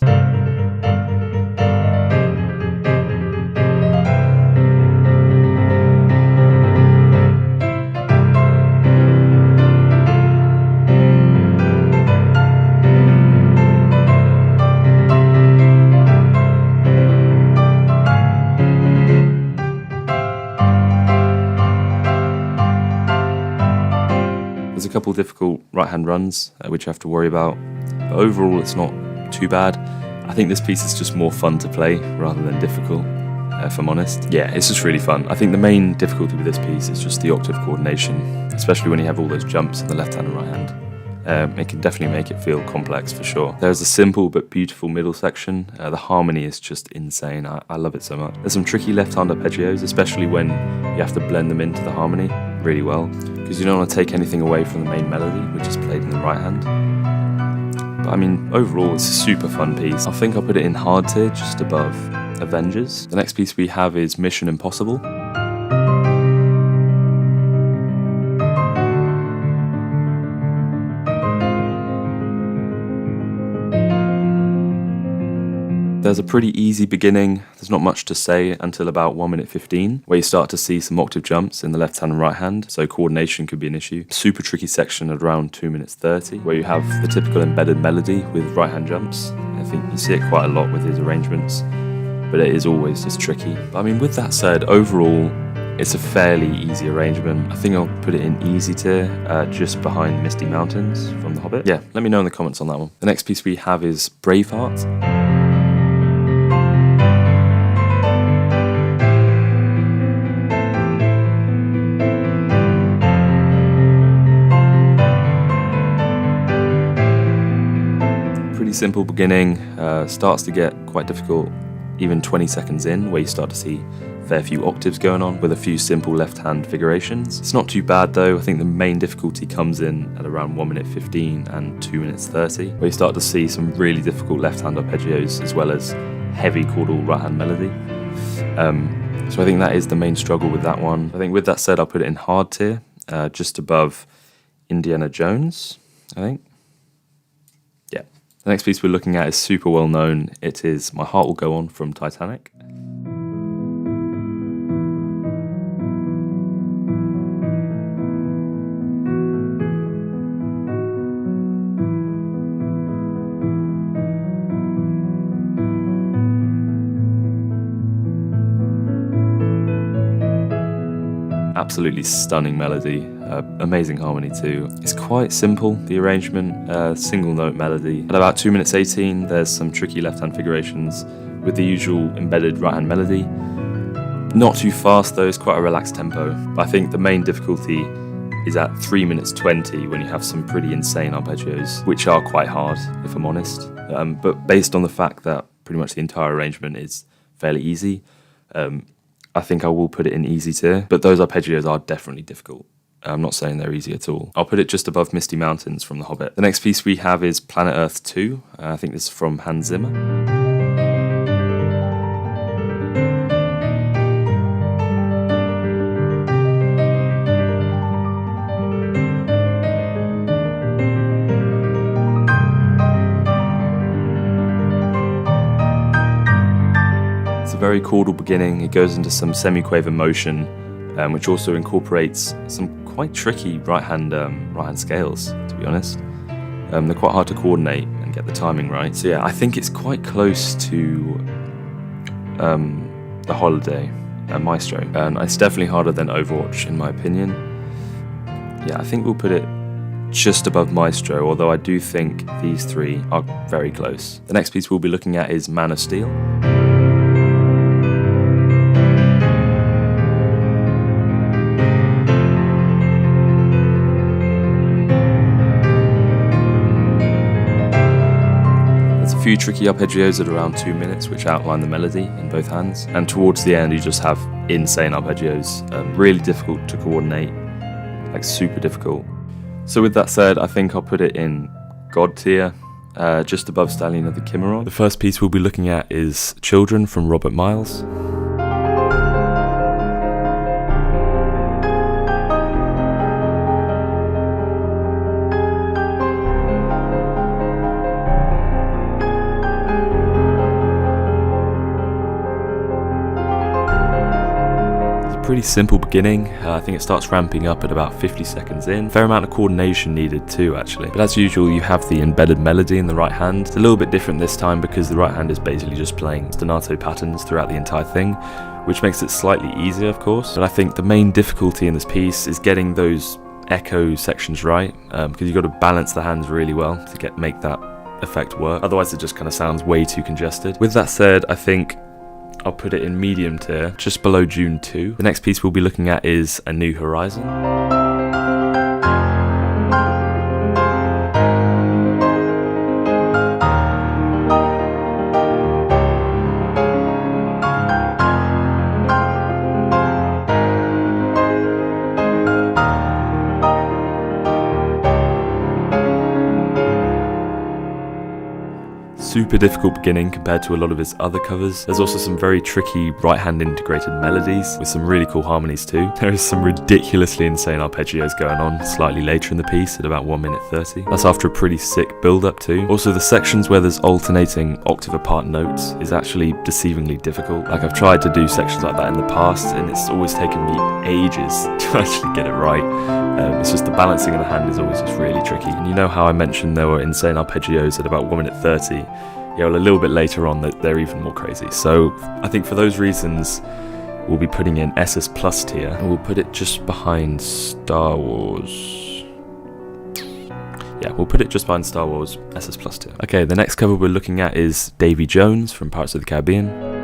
There's a couple difficult right-hand runs which you have to worry about, but overall it's not too bad. I think this piece is just more fun to play rather than difficult, if I'm honest. Yeah, it's just really fun. I think the main difficulty with this piece is just the octave coordination, especially when you have all those jumps in the left hand and right hand. It can definitely make it feel complex for sure. There's a simple but beautiful middle section. The harmony is just insane. I love it so much. There's some tricky left-hand arpeggios, especially when you have to blend them into the harmony really well, because you don't want to take anything away from the main melody, which is played in the right hand. But I mean, overall, it's a super fun piece. I think I'll put it in hard tier, just above Avengers. The next piece we have is Mission Impossible. There's a pretty easy beginning. There's not much to say until about 1 minute 15, where you start to see some octave jumps in the left hand and right hand, so coordination could be an issue. Super tricky section at around 2 minutes 30, where you have the typical embedded melody with right hand jumps. I think you see it quite a lot with his arrangements, but it is always just tricky. But I mean, with that said, overall, it's a fairly easy arrangement. I think I'll put it in easy tier, just behind Misty Mountains from The Hobbit. Yeah, let me know in the comments on that one. The next piece we have is Braveheart. Simple beginning, starts to get quite difficult even 20 seconds in, where you start to see fair few octaves going on with a few simple left-hand figurations. It's not too bad though. I think the main difficulty comes in at around 1 minute 15 and 2 minutes 30, where you start to see some really difficult left-hand arpeggios as well as heavy chordal right-hand melody. So I think that is the main struggle with that one. I think with that said, I'll put it in hard tier, just above Indiana Jones, I think. Yeah. The next piece we're looking at is super well known. It is My Heart Will Go On from Titanic. Absolutely stunning melody, amazing harmony too. It's quite simple, the arrangement, single note melody. At about 2 minutes 18, there's some tricky left-hand figurations with the usual embedded right-hand melody. Not too fast though, it's quite a relaxed tempo. But I think the main difficulty is at 3 minutes 20 when you have some pretty insane arpeggios, which are quite hard, if I'm honest. But based on the fact that pretty much the entire arrangement is fairly easy, I think I will put it in easy tier, but those arpeggios are definitely difficult. I'm not saying they're easy at all. I'll put it just above Misty Mountains from The Hobbit. The next piece we have is Planet Earth 2. I think this is from Hans Zimmer. Very chordal beginning. It goes into some semi-quaver motion, which also incorporates some quite tricky right-hand scales, to be honest. They're quite hard to coordinate and get the timing right. So yeah, I think it's quite close to The Holiday and Maestro. It's definitely harder than Overwatch, in my opinion. Yeah, I think we'll put it just above Maestro, although I do think these three are very close. The next piece we'll be looking at is Man of Steel. Few tricky arpeggios at around 2 minutes which outline the melody in both hands, and towards the end you just have insane arpeggios, really difficult to coordinate, like super difficult. So with that said, I think I'll put it in God tier, just above Stallion of the Cimarron. The first piece we'll be looking at is Children from Robert Miles. Pretty simple beginning. I think it starts ramping up at about 50 seconds in. Fair amount of coordination needed too, actually. But as usual, you have the embedded melody in the right hand. It's a little bit different this time because the right hand is basically just playing ostinato patterns throughout the entire thing, which makes it slightly easier, of course. But I think the main difficulty in this piece is getting those echo sections right, because you've got to balance the hands really well to make that effect work. Otherwise, it just kind of sounds way too congested. With that said, I think I'll put it in medium tier, just below Dune II. The next piece we'll be looking at is A New Horizon. Super difficult beginning compared to a lot of his other covers. There's also some very tricky right-hand integrated melodies with some really cool harmonies too. There is some ridiculously insane arpeggios going on slightly later in the piece at about 1 minute 30. That's after a pretty sick build-up too. Also, the sections where there's alternating octave apart notes is actually deceivingly difficult. Like, I've tried to do sections like that in the past and it's always taken me ages to actually get it right. It's just the balancing of the hand is always just really tricky. And you know how I mentioned there were insane arpeggios at about 1 minute 30? Yeah, well, a little bit later on that they're even more crazy. So I think for those reasons, we'll be putting in SS Plus tier, and we'll put it just behind Star Wars. Yeah, we'll put it just behind Star Wars SS Plus tier. Okay, the next cover we're looking at is Davy Jones from Pirates of the Caribbean.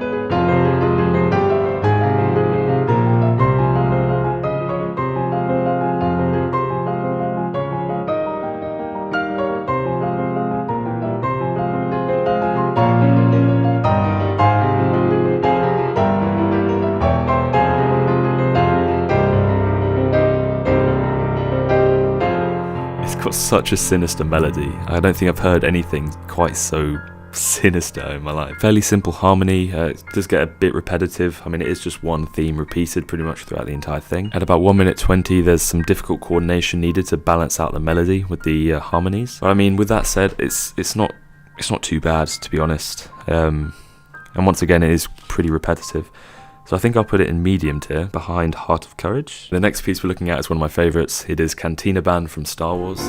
got such a sinister melody. I don't think I've heard anything quite so sinister in my life. Fairly simple harmony, it does get a bit repetitive. I mean, it is just one theme repeated pretty much throughout the entire thing. At about 1 minute 20, there's some difficult coordination needed to balance out the melody with the harmonies. But I mean, with that said, it's not too bad, to be honest. And once again, it is pretty repetitive. So I think I'll put it in medium tier, behind Heart of Courage. The next piece we're looking at is one of my favourites. It is Cantina Band from Star Wars.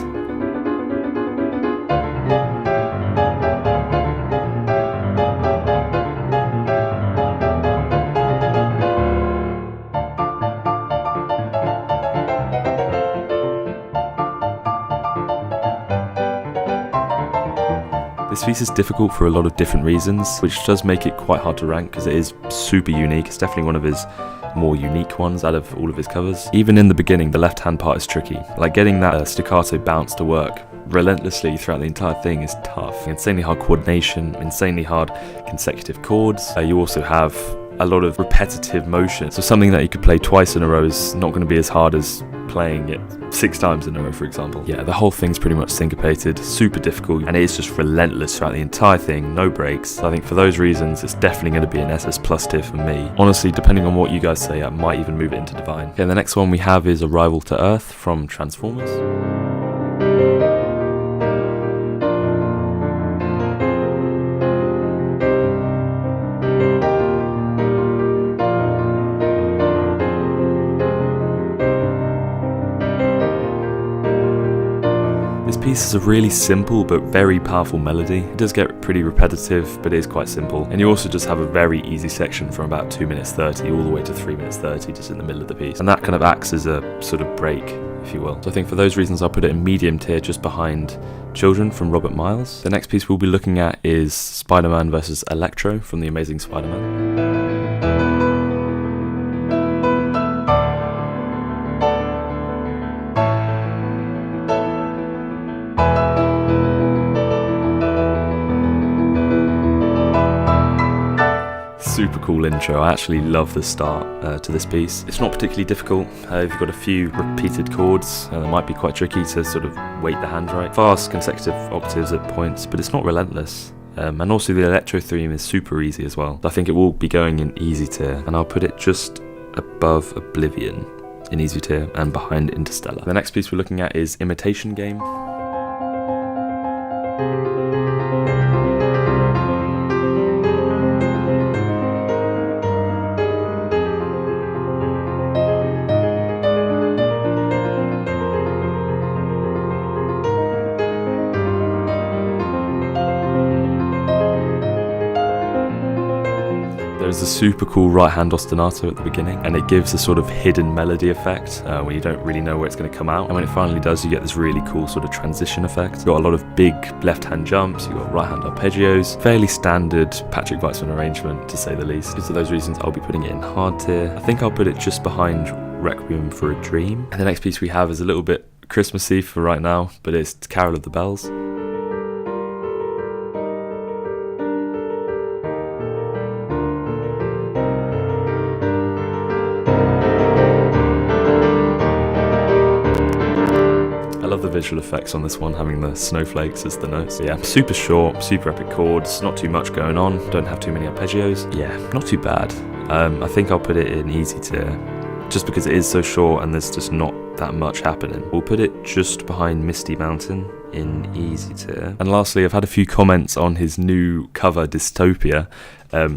This piece is difficult for a lot of different reasons, which does make it quite hard to rank because it is super unique. It's definitely one of his more unique ones out of all of his covers. Even in the beginning, the left-hand part is tricky. Like getting that staccato bounce to work relentlessly throughout the entire thing is tough. Insanely hard coordination, insanely hard consecutive chords. You also have a lot of repetitive motion. So something that you could play twice in a row is not going to be as hard as playing it 6 times in a row, for example. Yeah, the whole thing's pretty much syncopated, super difficult, and it is just relentless throughout the entire thing, no breaks. So I think for those reasons, it's definitely going to be an SS plus tier for me. Honestly, depending on what you guys say, I might even move it into Divine. Okay, the next one we have is Arrival to Earth from Transformers. This piece is a really simple but very powerful melody. It does get pretty repetitive, but it is quite simple. And you also just have a very easy section from about 2 minutes 30 all the way to 3 minutes 30 just in the middle of the piece. And that kind of acts as a sort of break, if you will. So I think for those reasons I'll put it in medium tier just behind Children from Robert Miles. The next piece we'll be looking at is Spiderman Vs Electro from The Amazing Spider-Man. Super cool intro. I actually love the start to this piece. It's not particularly difficult. You've got a few repeated chords that might be quite tricky to sort of weight the hand right. Fast consecutive octaves at points, but it's not relentless. And also the electro theme is super easy as well. I think it will be going in easy tier, and I'll put it just above Oblivion in easy tier and behind Interstellar. The next piece we're looking at is Imitation Game. There's a super cool right hand ostinato at the beginning, and it gives a sort of hidden melody effect where you don't really know where it's going to come out, and when it finally does you get this really cool sort of transition effect. You've got a lot of big left hand jumps, you've got right hand arpeggios, fairly standard Patrik Pietschmann arrangement to say the least. Because of those reasons I'll be putting it in hard tier. I think I'll put it just behind Requiem for a Dream. And the next piece we have is a little bit Christmassy for right now, but it's Carol of the Bells. The visual effects on this one, having the snowflakes as the notes. Yeah, super short, super epic chords, not too much going on, don't have too many arpeggios. Yeah, not too bad. I think I'll put it in easy tier, just because it is so short and there's just not that much happening. We'll put it just behind Misty Mountain in easy tier. And lastly, I've had a few comments on his new cover, Dystopia,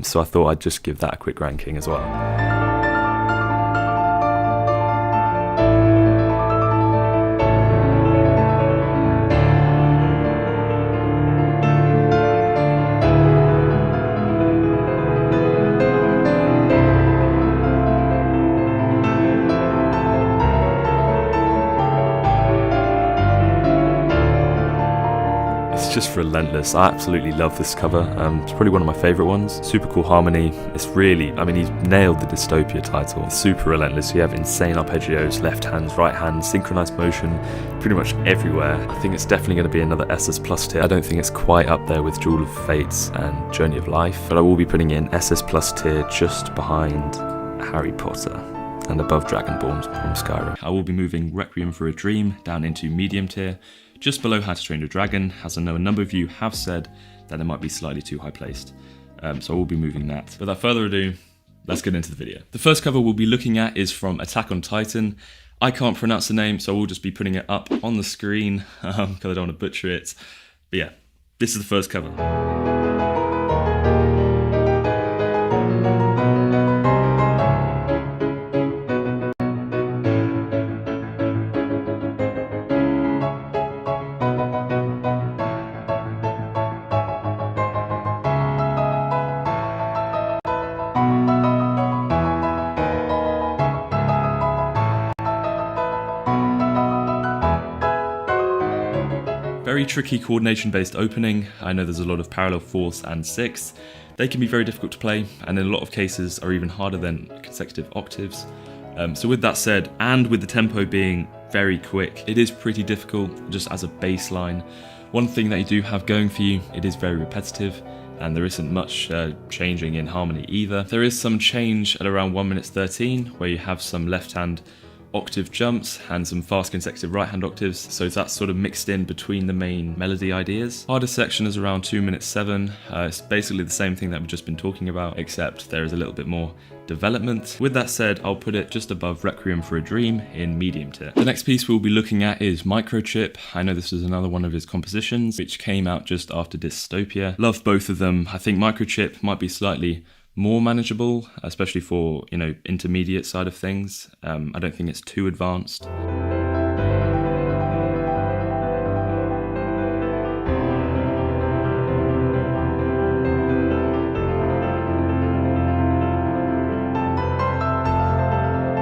so I thought I'd just give that a quick ranking as well. It's just relentless. I absolutely love this cover. It's probably one of my favourite ones. Super cool harmony. It's really, I mean, he's nailed the Dystopia title. It's super relentless. You have insane arpeggios, left hands, right hands, synchronized motion, pretty much everywhere. I think it's definitely going to be another SS plus tier. I don't think it's quite up there with Duel of Fates and Journey of Life, but I will be putting it in SS plus tier just behind Harry Potter and above Dragonborn from Skyrim. I will be moving Requiem for a Dream down into medium tier, just below How to Train Your Dragon, as I know a number of you have said that it might be slightly too high placed. So I will be moving that. Without further ado, let's get into the video. The first cover we'll be looking at is from Attack on Titan. I can't pronounce the name, so I will just be putting it up on the screen because I don't want to butcher it. But yeah, this is the first cover. Very tricky coordination-based opening. I know there's a lot of parallel 4th and 6th. They can be very difficult to play, and in a lot of cases are even harder than consecutive octaves. So with that said, and with the tempo being very quick, it is pretty difficult just as a baseline. One thing that you do have going for you, it is very repetitive, and there isn't much changing in harmony either. There is some change at around 1 minute 13, where you have some left-hand octave jumps and some fast consecutive right hand octaves, so that's sort of mixed in between the main melody ideas. Hardest section is around 2 minutes 7. It's basically the same thing that we've just been talking about, except there is a little bit more development. With that said, I'll put it just above Requiem for a Dream in medium tier. The next piece we'll be looking at is Microchip. I know this is another one of his compositions, which came out just after Dystopia. Love both of them. I think Microchip might be slightly more manageable, especially for, intermediate side of things. I don't think it's too advanced.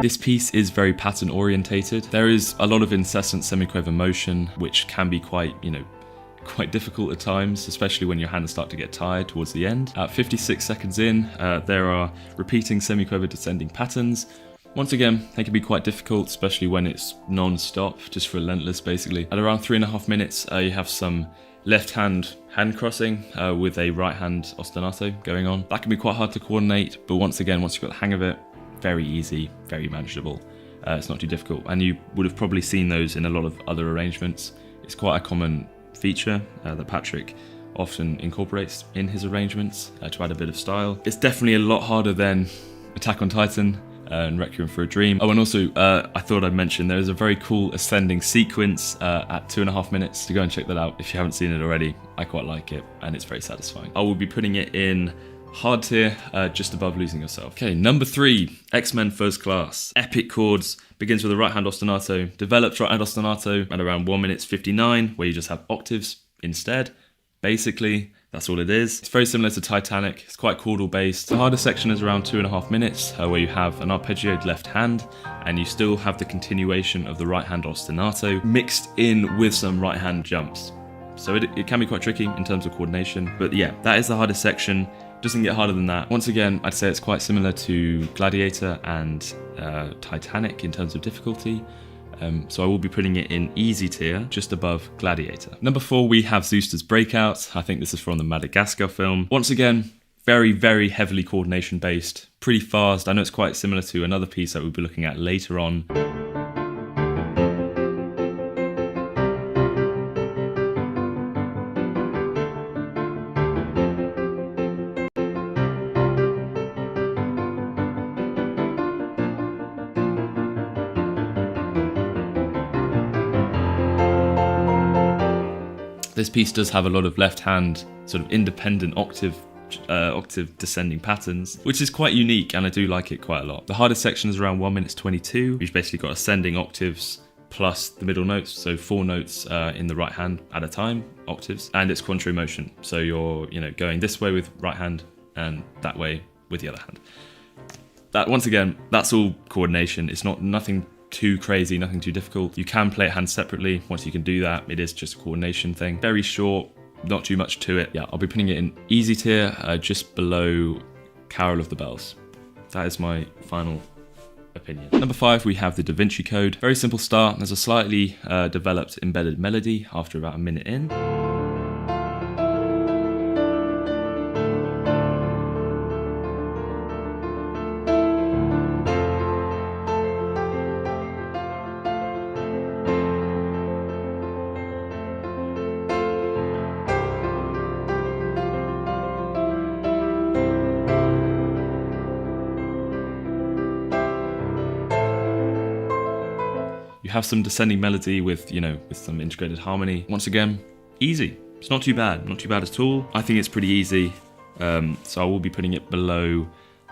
This piece is very pattern orientated. There is a lot of incessant semiquaver motion, which can be quite difficult at times, especially when your hands start to get tired towards the end. At 56 seconds in, there are repeating semiquaver descending patterns. Once again, they can be quite difficult, especially when it's non-stop, just relentless basically. At around 3.5 minutes, you have some left hand crossing with a right hand ostinato going on. That can be quite hard to coordinate, but once again, once you've got the hang of it, very easy, very manageable. It's not too difficult, and you would have probably seen those in a lot of other arrangements. It's quite a common feature that Patrik often incorporates in his arrangements to add a bit of style. It's definitely a lot harder than Attack on Titan and Requiem for a Dream. Oh, and also I thought I'd mention there is a very cool ascending sequence at 2.5 minutes. To go and check that out if you haven't seen it already. I quite like it and it's very satisfying. I will be putting it in hard tier, just above Losing Yourself. Okay, number 3, X-Men First Class. Epic chords, begins with a right hand ostinato, develops right hand ostinato at around 1 minute 59, where you just have octaves instead. Basically, that's all it is. It's very similar to Titanic, it's quite chordal based. The hardest section is around 2.5 minutes, where you have an arpeggiated left hand, and you still have the continuation of the right hand ostinato, mixed in with some right hand jumps. So it can be quite tricky in terms of coordination, but yeah, that is the hardest section. Doesn't get harder than that. Once again, I'd say it's quite similar to Gladiator and Titanic in terms of difficulty. So I will be putting it in easy tier, just above Gladiator. Number 4, we have Zeuster's Breakout. I think this is from the Madagascar film. Once again, very, very heavily coordination based, pretty fast. I know it's quite similar to another piece that we'll be looking at later on. This piece does have a lot of left hand sort of independent octave descending patterns, which is quite unique, and I do like it quite a lot. The hardest section is around 1 minute 22. You've basically got ascending octaves plus the middle notes, so 4 notes in the right hand at a time, octaves, and it's contrary motion. So you're going this way with right hand and that way with the other hand. That, once again, that's all coordination. It's nothing too crazy, nothing too difficult. You can play it hands separately. Once you can do that, it is just a coordination thing. Very short, not too much to it. Yeah, I'll be putting it in easy tier, just below Carol of the Bells. That is my final opinion. Number 5, we have the Da Vinci Code. Very simple start. There's a slightly developed embedded melody after about a minute in. You have some descending melody with, with some integrated harmony. Once again, easy. It's not too bad at all. I think it's pretty easy. So I will be putting it below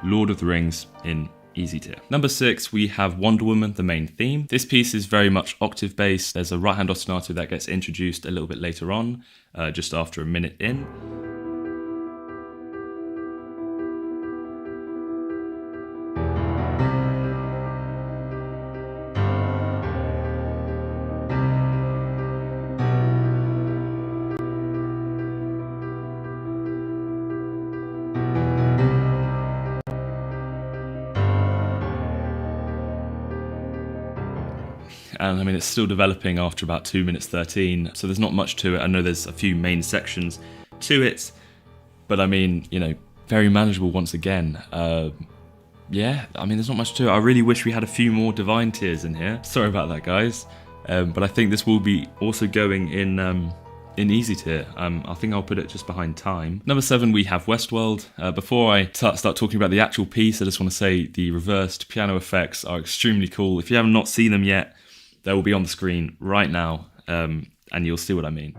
Lord of the Rings in easy tier. Number 6, we have Wonder Woman, the main theme. This piece is very much octave based. There's a right hand ostinato that gets introduced a little bit later on, just after a minute in. And I mean, it's still developing after about 2 minutes 13, so there's not much to it. I know there's a few main sections to it, but I mean, very manageable once again. Yeah, I mean, there's not much to it. I really wish we had a few more divine tiers in here. Sorry about that, guys. But I think this will be also going in easy tier. I think I'll put it just behind Time. Number 7, we have Westworld. Before I start talking about the actual piece, I just want to say the reversed piano effects are extremely cool. If you have not seen them yet, they will be on the screen right now, and you'll see what I mean.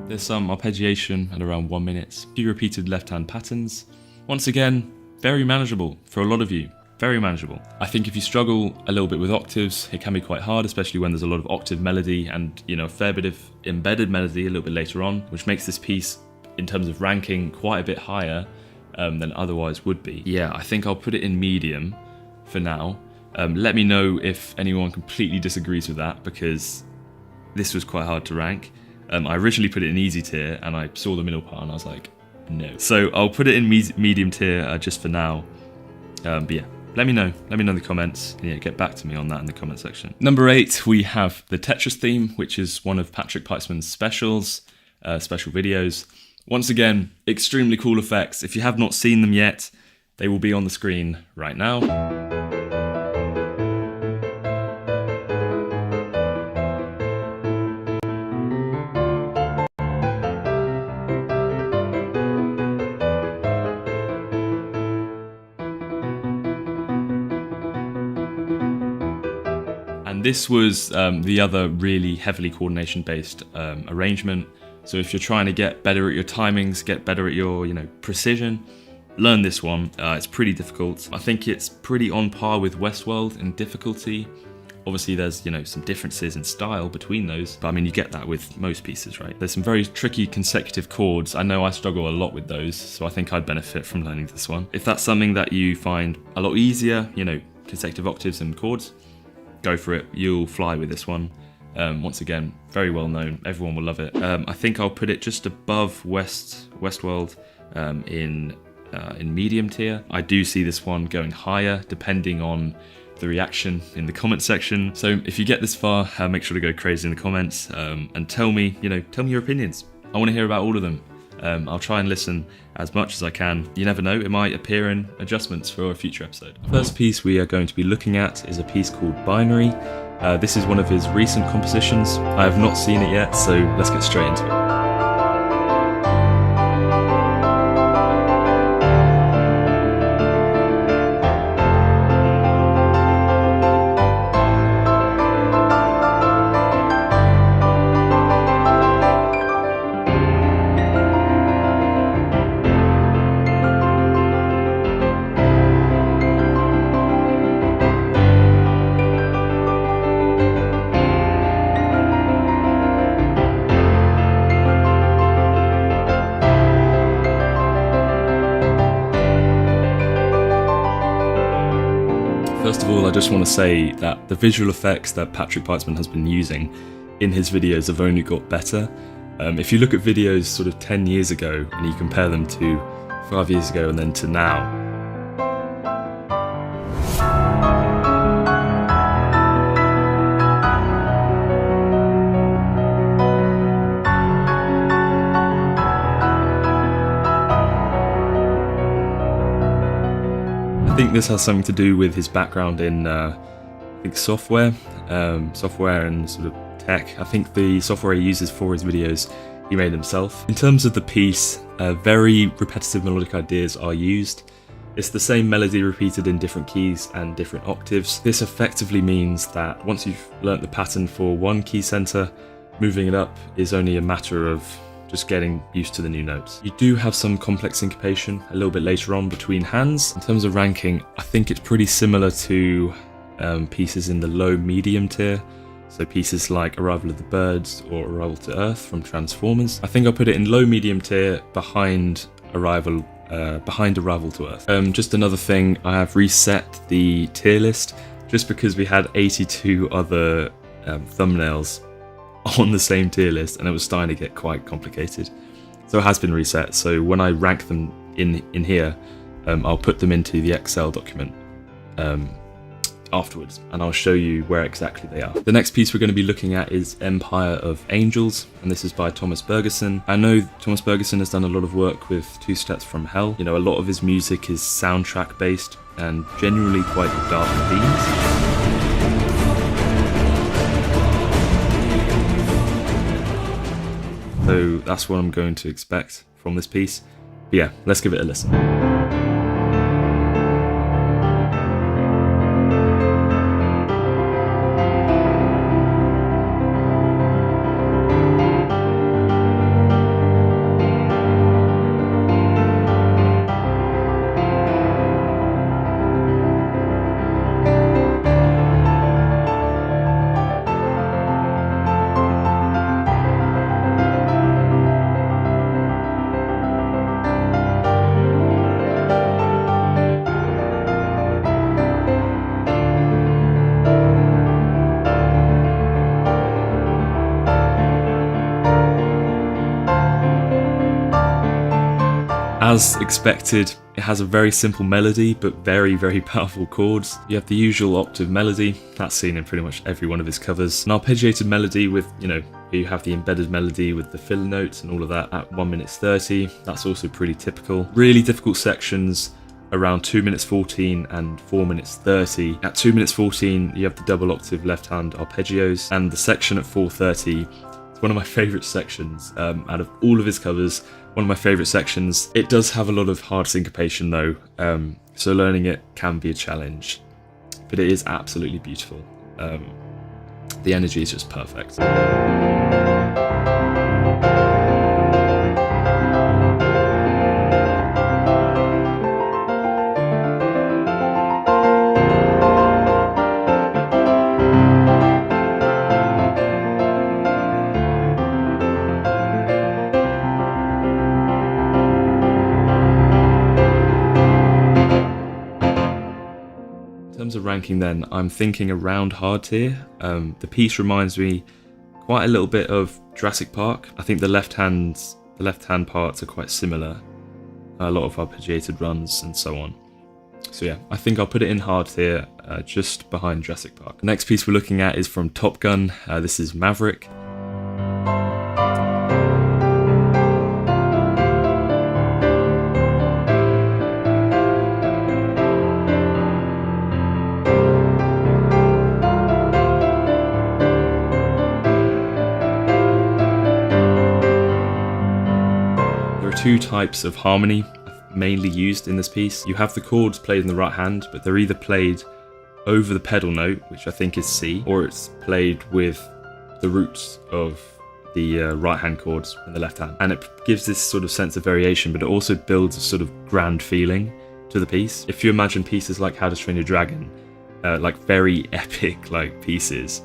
There's some arpeggiation at around 1 minute, a few repeated left-hand patterns. Once again, very manageable for a lot of you, very manageable. I think if you struggle a little bit with octaves, it can be quite hard, especially when there's a lot of octave melody and, a fair bit of embedded melody a little bit later on, which makes this piece, in terms of ranking, quite a bit higher than otherwise would be. Yeah, I think I'll put it in medium for now. Let me know if anyone completely disagrees with that, because this was quite hard to rank. I originally put it in easy tier, and I saw the middle part and I was like, no. So I'll put it in medium tier just for now. But yeah, let me know in the comments. Yeah, get back to me on that in the comment section. Number 8, we have the Tetris theme, which is one of Patrik Pietschmann's special videos. Once again, extremely cool effects. If you have not seen them yet, they will be on the screen right now. And this was the other really heavily coordination-based arrangement. So if you're trying to get better at your timings, get better at your precision, learn this one. It's pretty difficult. I think it's pretty on par with Westworld in difficulty. Obviously there's some differences in style between those, but I mean you get that with most pieces, right? There's some very tricky consecutive chords. I know I struggle a lot with those, so I think I'd benefit from learning this one. If that's something that you find a lot easier, consecutive octaves and chords, go for it. You'll fly with this one. Once again, very well known. Everyone will love it. I think I'll put it just above Westworld in medium tier. I do see this one going higher depending on the reaction in the comment section. So if you get this far, make sure to go crazy in the comments and tell me your opinions. I want to hear about all of them. I'll try and listen as much as I can. You never know, it might appear in adjustments for a future episode. First piece we are going to be looking at is a piece called Binary. This is one of his recent compositions. I have not seen it yet, so let's get straight into it. First of all, I just want to say that the visual effects that Patrik Pietschmann has been using in his videos have only got better. If you look at videos sort of 10 years ago and you compare them to 5 years ago and then to now, think this has something to do with his background in I think software and sort of tech. I think the software he uses for his videos he made himself. In terms of the piece, very repetitive melodic ideas are used. It's the same melody repeated in different keys and different octaves. This effectively means that once you've learnt the pattern for one key center, moving it up is only a matter of just getting used to the new notes. You do have some complex syncopation a little bit later on between hands. In terms of ranking, I think it's pretty similar to pieces in the low-medium tier. So pieces like Arrival of the Birds or Arrival to Earth from Transformers. I think I'll put it in low-medium tier behind Arrival to Earth. Just another thing, I have reset the tier list just because we had 82 other thumbnails on the same tier list and it was starting to get quite complicated. So it has been reset. So when I rank them in here, I'll put them into the Excel document afterwards, and I'll show you where exactly they are. The next piece we're going to be looking at is Empire of Angels, and this is by Thomas Bergerson. I know Thomas Bergerson has done a lot of work with Two Steps from Hell. You know, a lot of his music is soundtrack based and generally quite dark themes. So that's what I'm going to expect from this piece. But yeah, let's give it a listen. As expected, it has a very simple melody, but very, very powerful chords. You have the usual octave melody, that's seen in pretty much every one of his covers. An arpeggiated melody with, you know, you have the embedded melody with the filler notes and all of that at 1 minute 30. That's also pretty typical. Really difficult sections around 2 minutes 14 and 4 minutes 30. At 2 minutes 14, you have the double octave left hand arpeggios, and the section at 4:30. It's one of my favourite sections out of all of his covers. One of my favourite sections. It does have a lot of hard syncopation though, so learning it can be a challenge, but it is absolutely beautiful. The energy is just perfect. In terms of ranking then, I'm thinking around hard tier. The piece reminds me quite a little bit of Jurassic Park. I think the left hand parts are quite similar. A lot of arpeggiated runs and so on. So yeah, I think I'll put it in hard tier, just behind Jurassic Park. The next piece we're looking at is from Top Gun. This is Maverick. Two types of harmony mainly used in this piece. You have the chords played in the right hand, but they're either played over the pedal note, which I think is C, or it's played with the roots of the right hand chords in the left hand. And it gives this sort of sense of variation, but it also builds a sort of grand feeling to the piece. If you imagine pieces like How to Train Your Dragon, like very epic like pieces,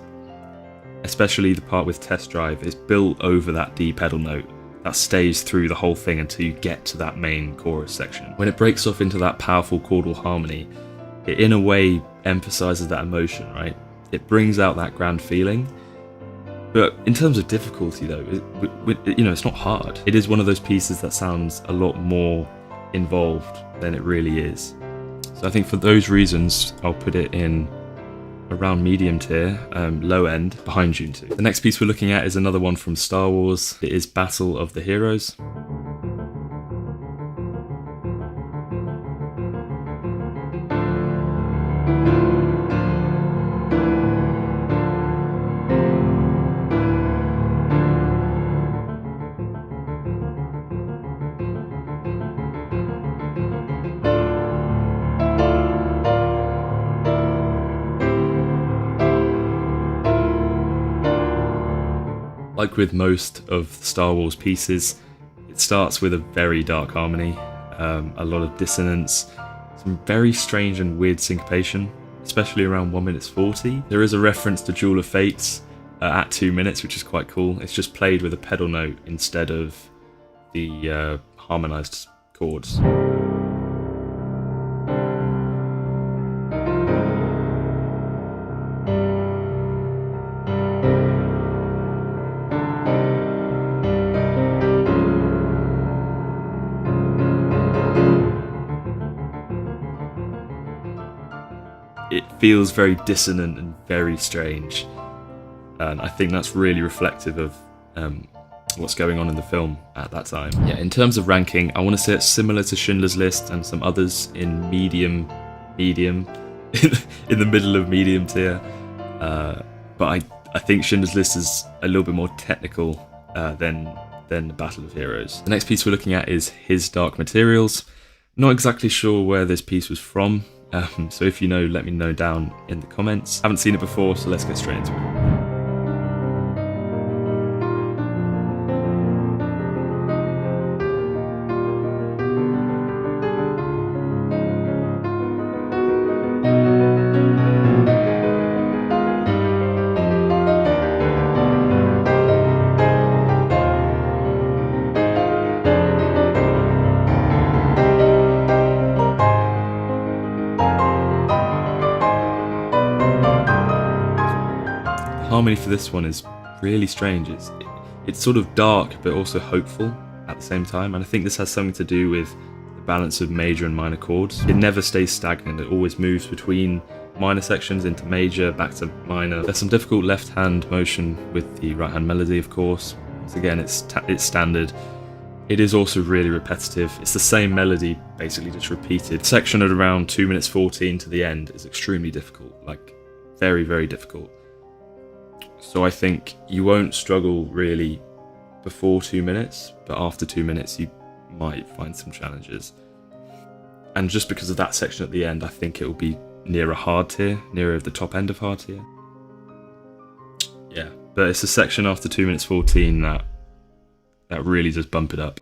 especially the part with Test Drive, is built over that D pedal note that stays through the whole thing until you get to that main chorus section. When it breaks off into that powerful chordal harmony, it in a way emphasizes that emotion, right? It brings out that grand feeling. But in terms of difficulty though, you know, it's not hard. It is one of those pieces that sounds a lot more involved than it really is. So I think for those reasons, I'll put it in around medium tier, low end, behind Dune II. The next piece we're looking at is another one from Star Wars. It is Battle of the Heroes. Like with most of the Star Wars pieces, it starts with a very dark harmony, a lot of dissonance, some very strange and weird syncopation, especially around 1 minute 40. There is a reference to Duel of Fates at 2 minutes, which is quite cool. It's just played with a pedal note instead of the harmonized chords. It feels very dissonant and very strange, and I think that's really reflective of what's going on in the film at that time. Yeah, in terms of ranking, I want to say it's similar to Schindler's List and some others in medium, in the middle of medium tier, but I think Schindler's List is a little bit more technical than the Battle of Heroes. The next piece we're looking at is His Dark Materials. Not exactly sure where this piece was from, so if you know, let me know down in the comments. Haven't seen it before, so let's get straight into it. Harmony for this one is really strange. It's sort of dark but also hopeful at the same time, and I think this has something to do with the balance of major and minor chords. It never stays stagnant, it always moves between minor sections into major, back to minor. There's some difficult left hand motion with the right hand melody, of course. Once again, it's standard. It is also really repetitive. It's the same melody basically just repeated. The section at around 2 minutes 14 to the end is extremely difficult, like very, very difficult. So I think you won't struggle really before 2 minutes, but after 2 minutes you might find some challenges. And just because of that section at the end, I think it will be near a hard tier, nearer the top end of hard tier. Yeah, but it's a section after 2 minutes 14 that really does bump it up.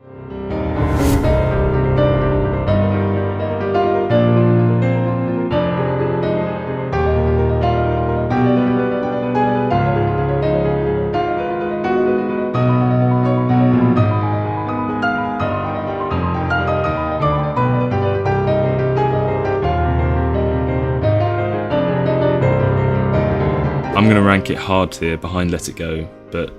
I'm going to rank it hard tier behind Let It Go, but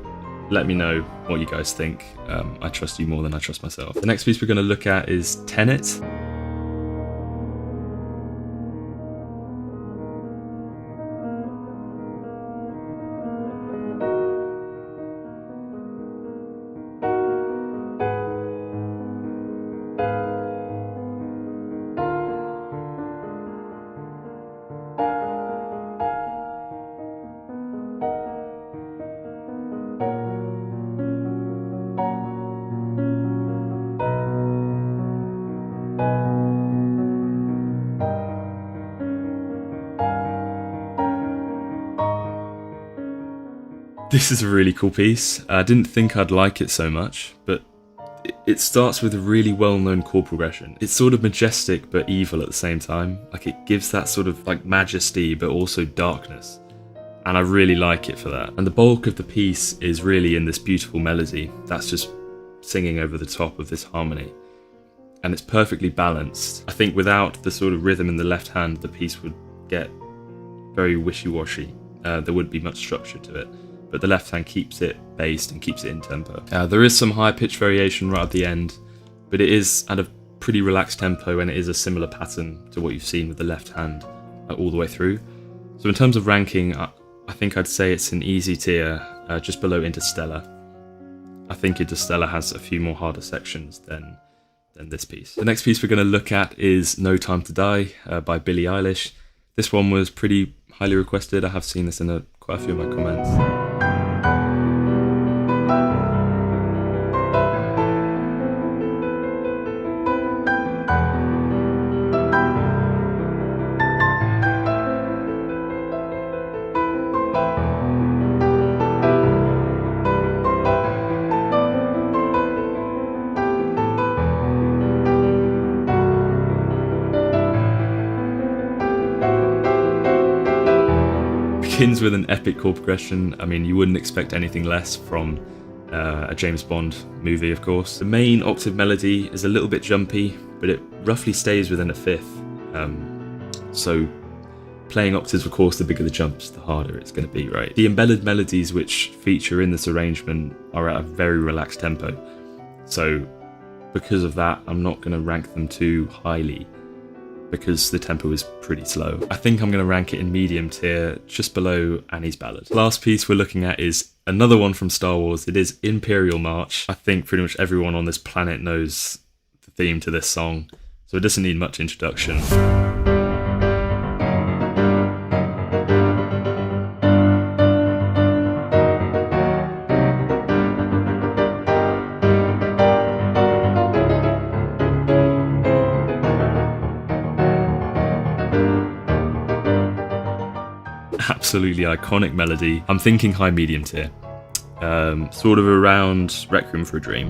let me know what you guys think. I trust you more than I trust myself. The next piece we're going to look at is Tenet. This is a really cool piece. I didn't think I'd like it so much, but it starts with a really well-known chord progression. It's sort of majestic but evil at the same time. Like, it gives that sort of like majesty but also darkness. And I really like it for that. And the bulk of the piece is really in this beautiful melody that's just singing over the top of this harmony. And it's perfectly balanced. I think without the sort of rhythm in the left hand, the piece would get very wishy-washy. There wouldn't be much structure to it. But the left hand keeps it based and keeps it in tempo. There is some high pitch variation right at the end, but it is at a pretty relaxed tempo, and it is a similar pattern to what you've seen with the left hand all the way through. So in terms of ranking, I think I'd say it's an easy tier, just below Interstellar. I think Interstellar has a few more harder sections than this piece. The next piece we're going to look at is No Time to Die by Billie Eilish. This one was pretty highly requested. I have seen this in quite a few of my comments. begins with an epic chord progression. I mean, you wouldn't expect anything less from a James Bond movie, of course. The main octave melody is a little bit jumpy, but it roughly stays within a fifth. So playing octaves, of course, the bigger the jumps, the harder it's going to be, right? The embedded melodies which feature in this arrangement are at a very relaxed tempo. So because of that, I'm not going to rank them too highly because the tempo is pretty slow. I think I'm going to rank it in medium tier, just below Annie's Ballad. Last piece we're looking at is another one from Star Wars. It is Imperial March. I think pretty much everyone on this planet knows the theme to this song, so it doesn't need much introduction. Absolutely iconic melody. I'm thinking high medium tier, sort of around Requiem for a Dream.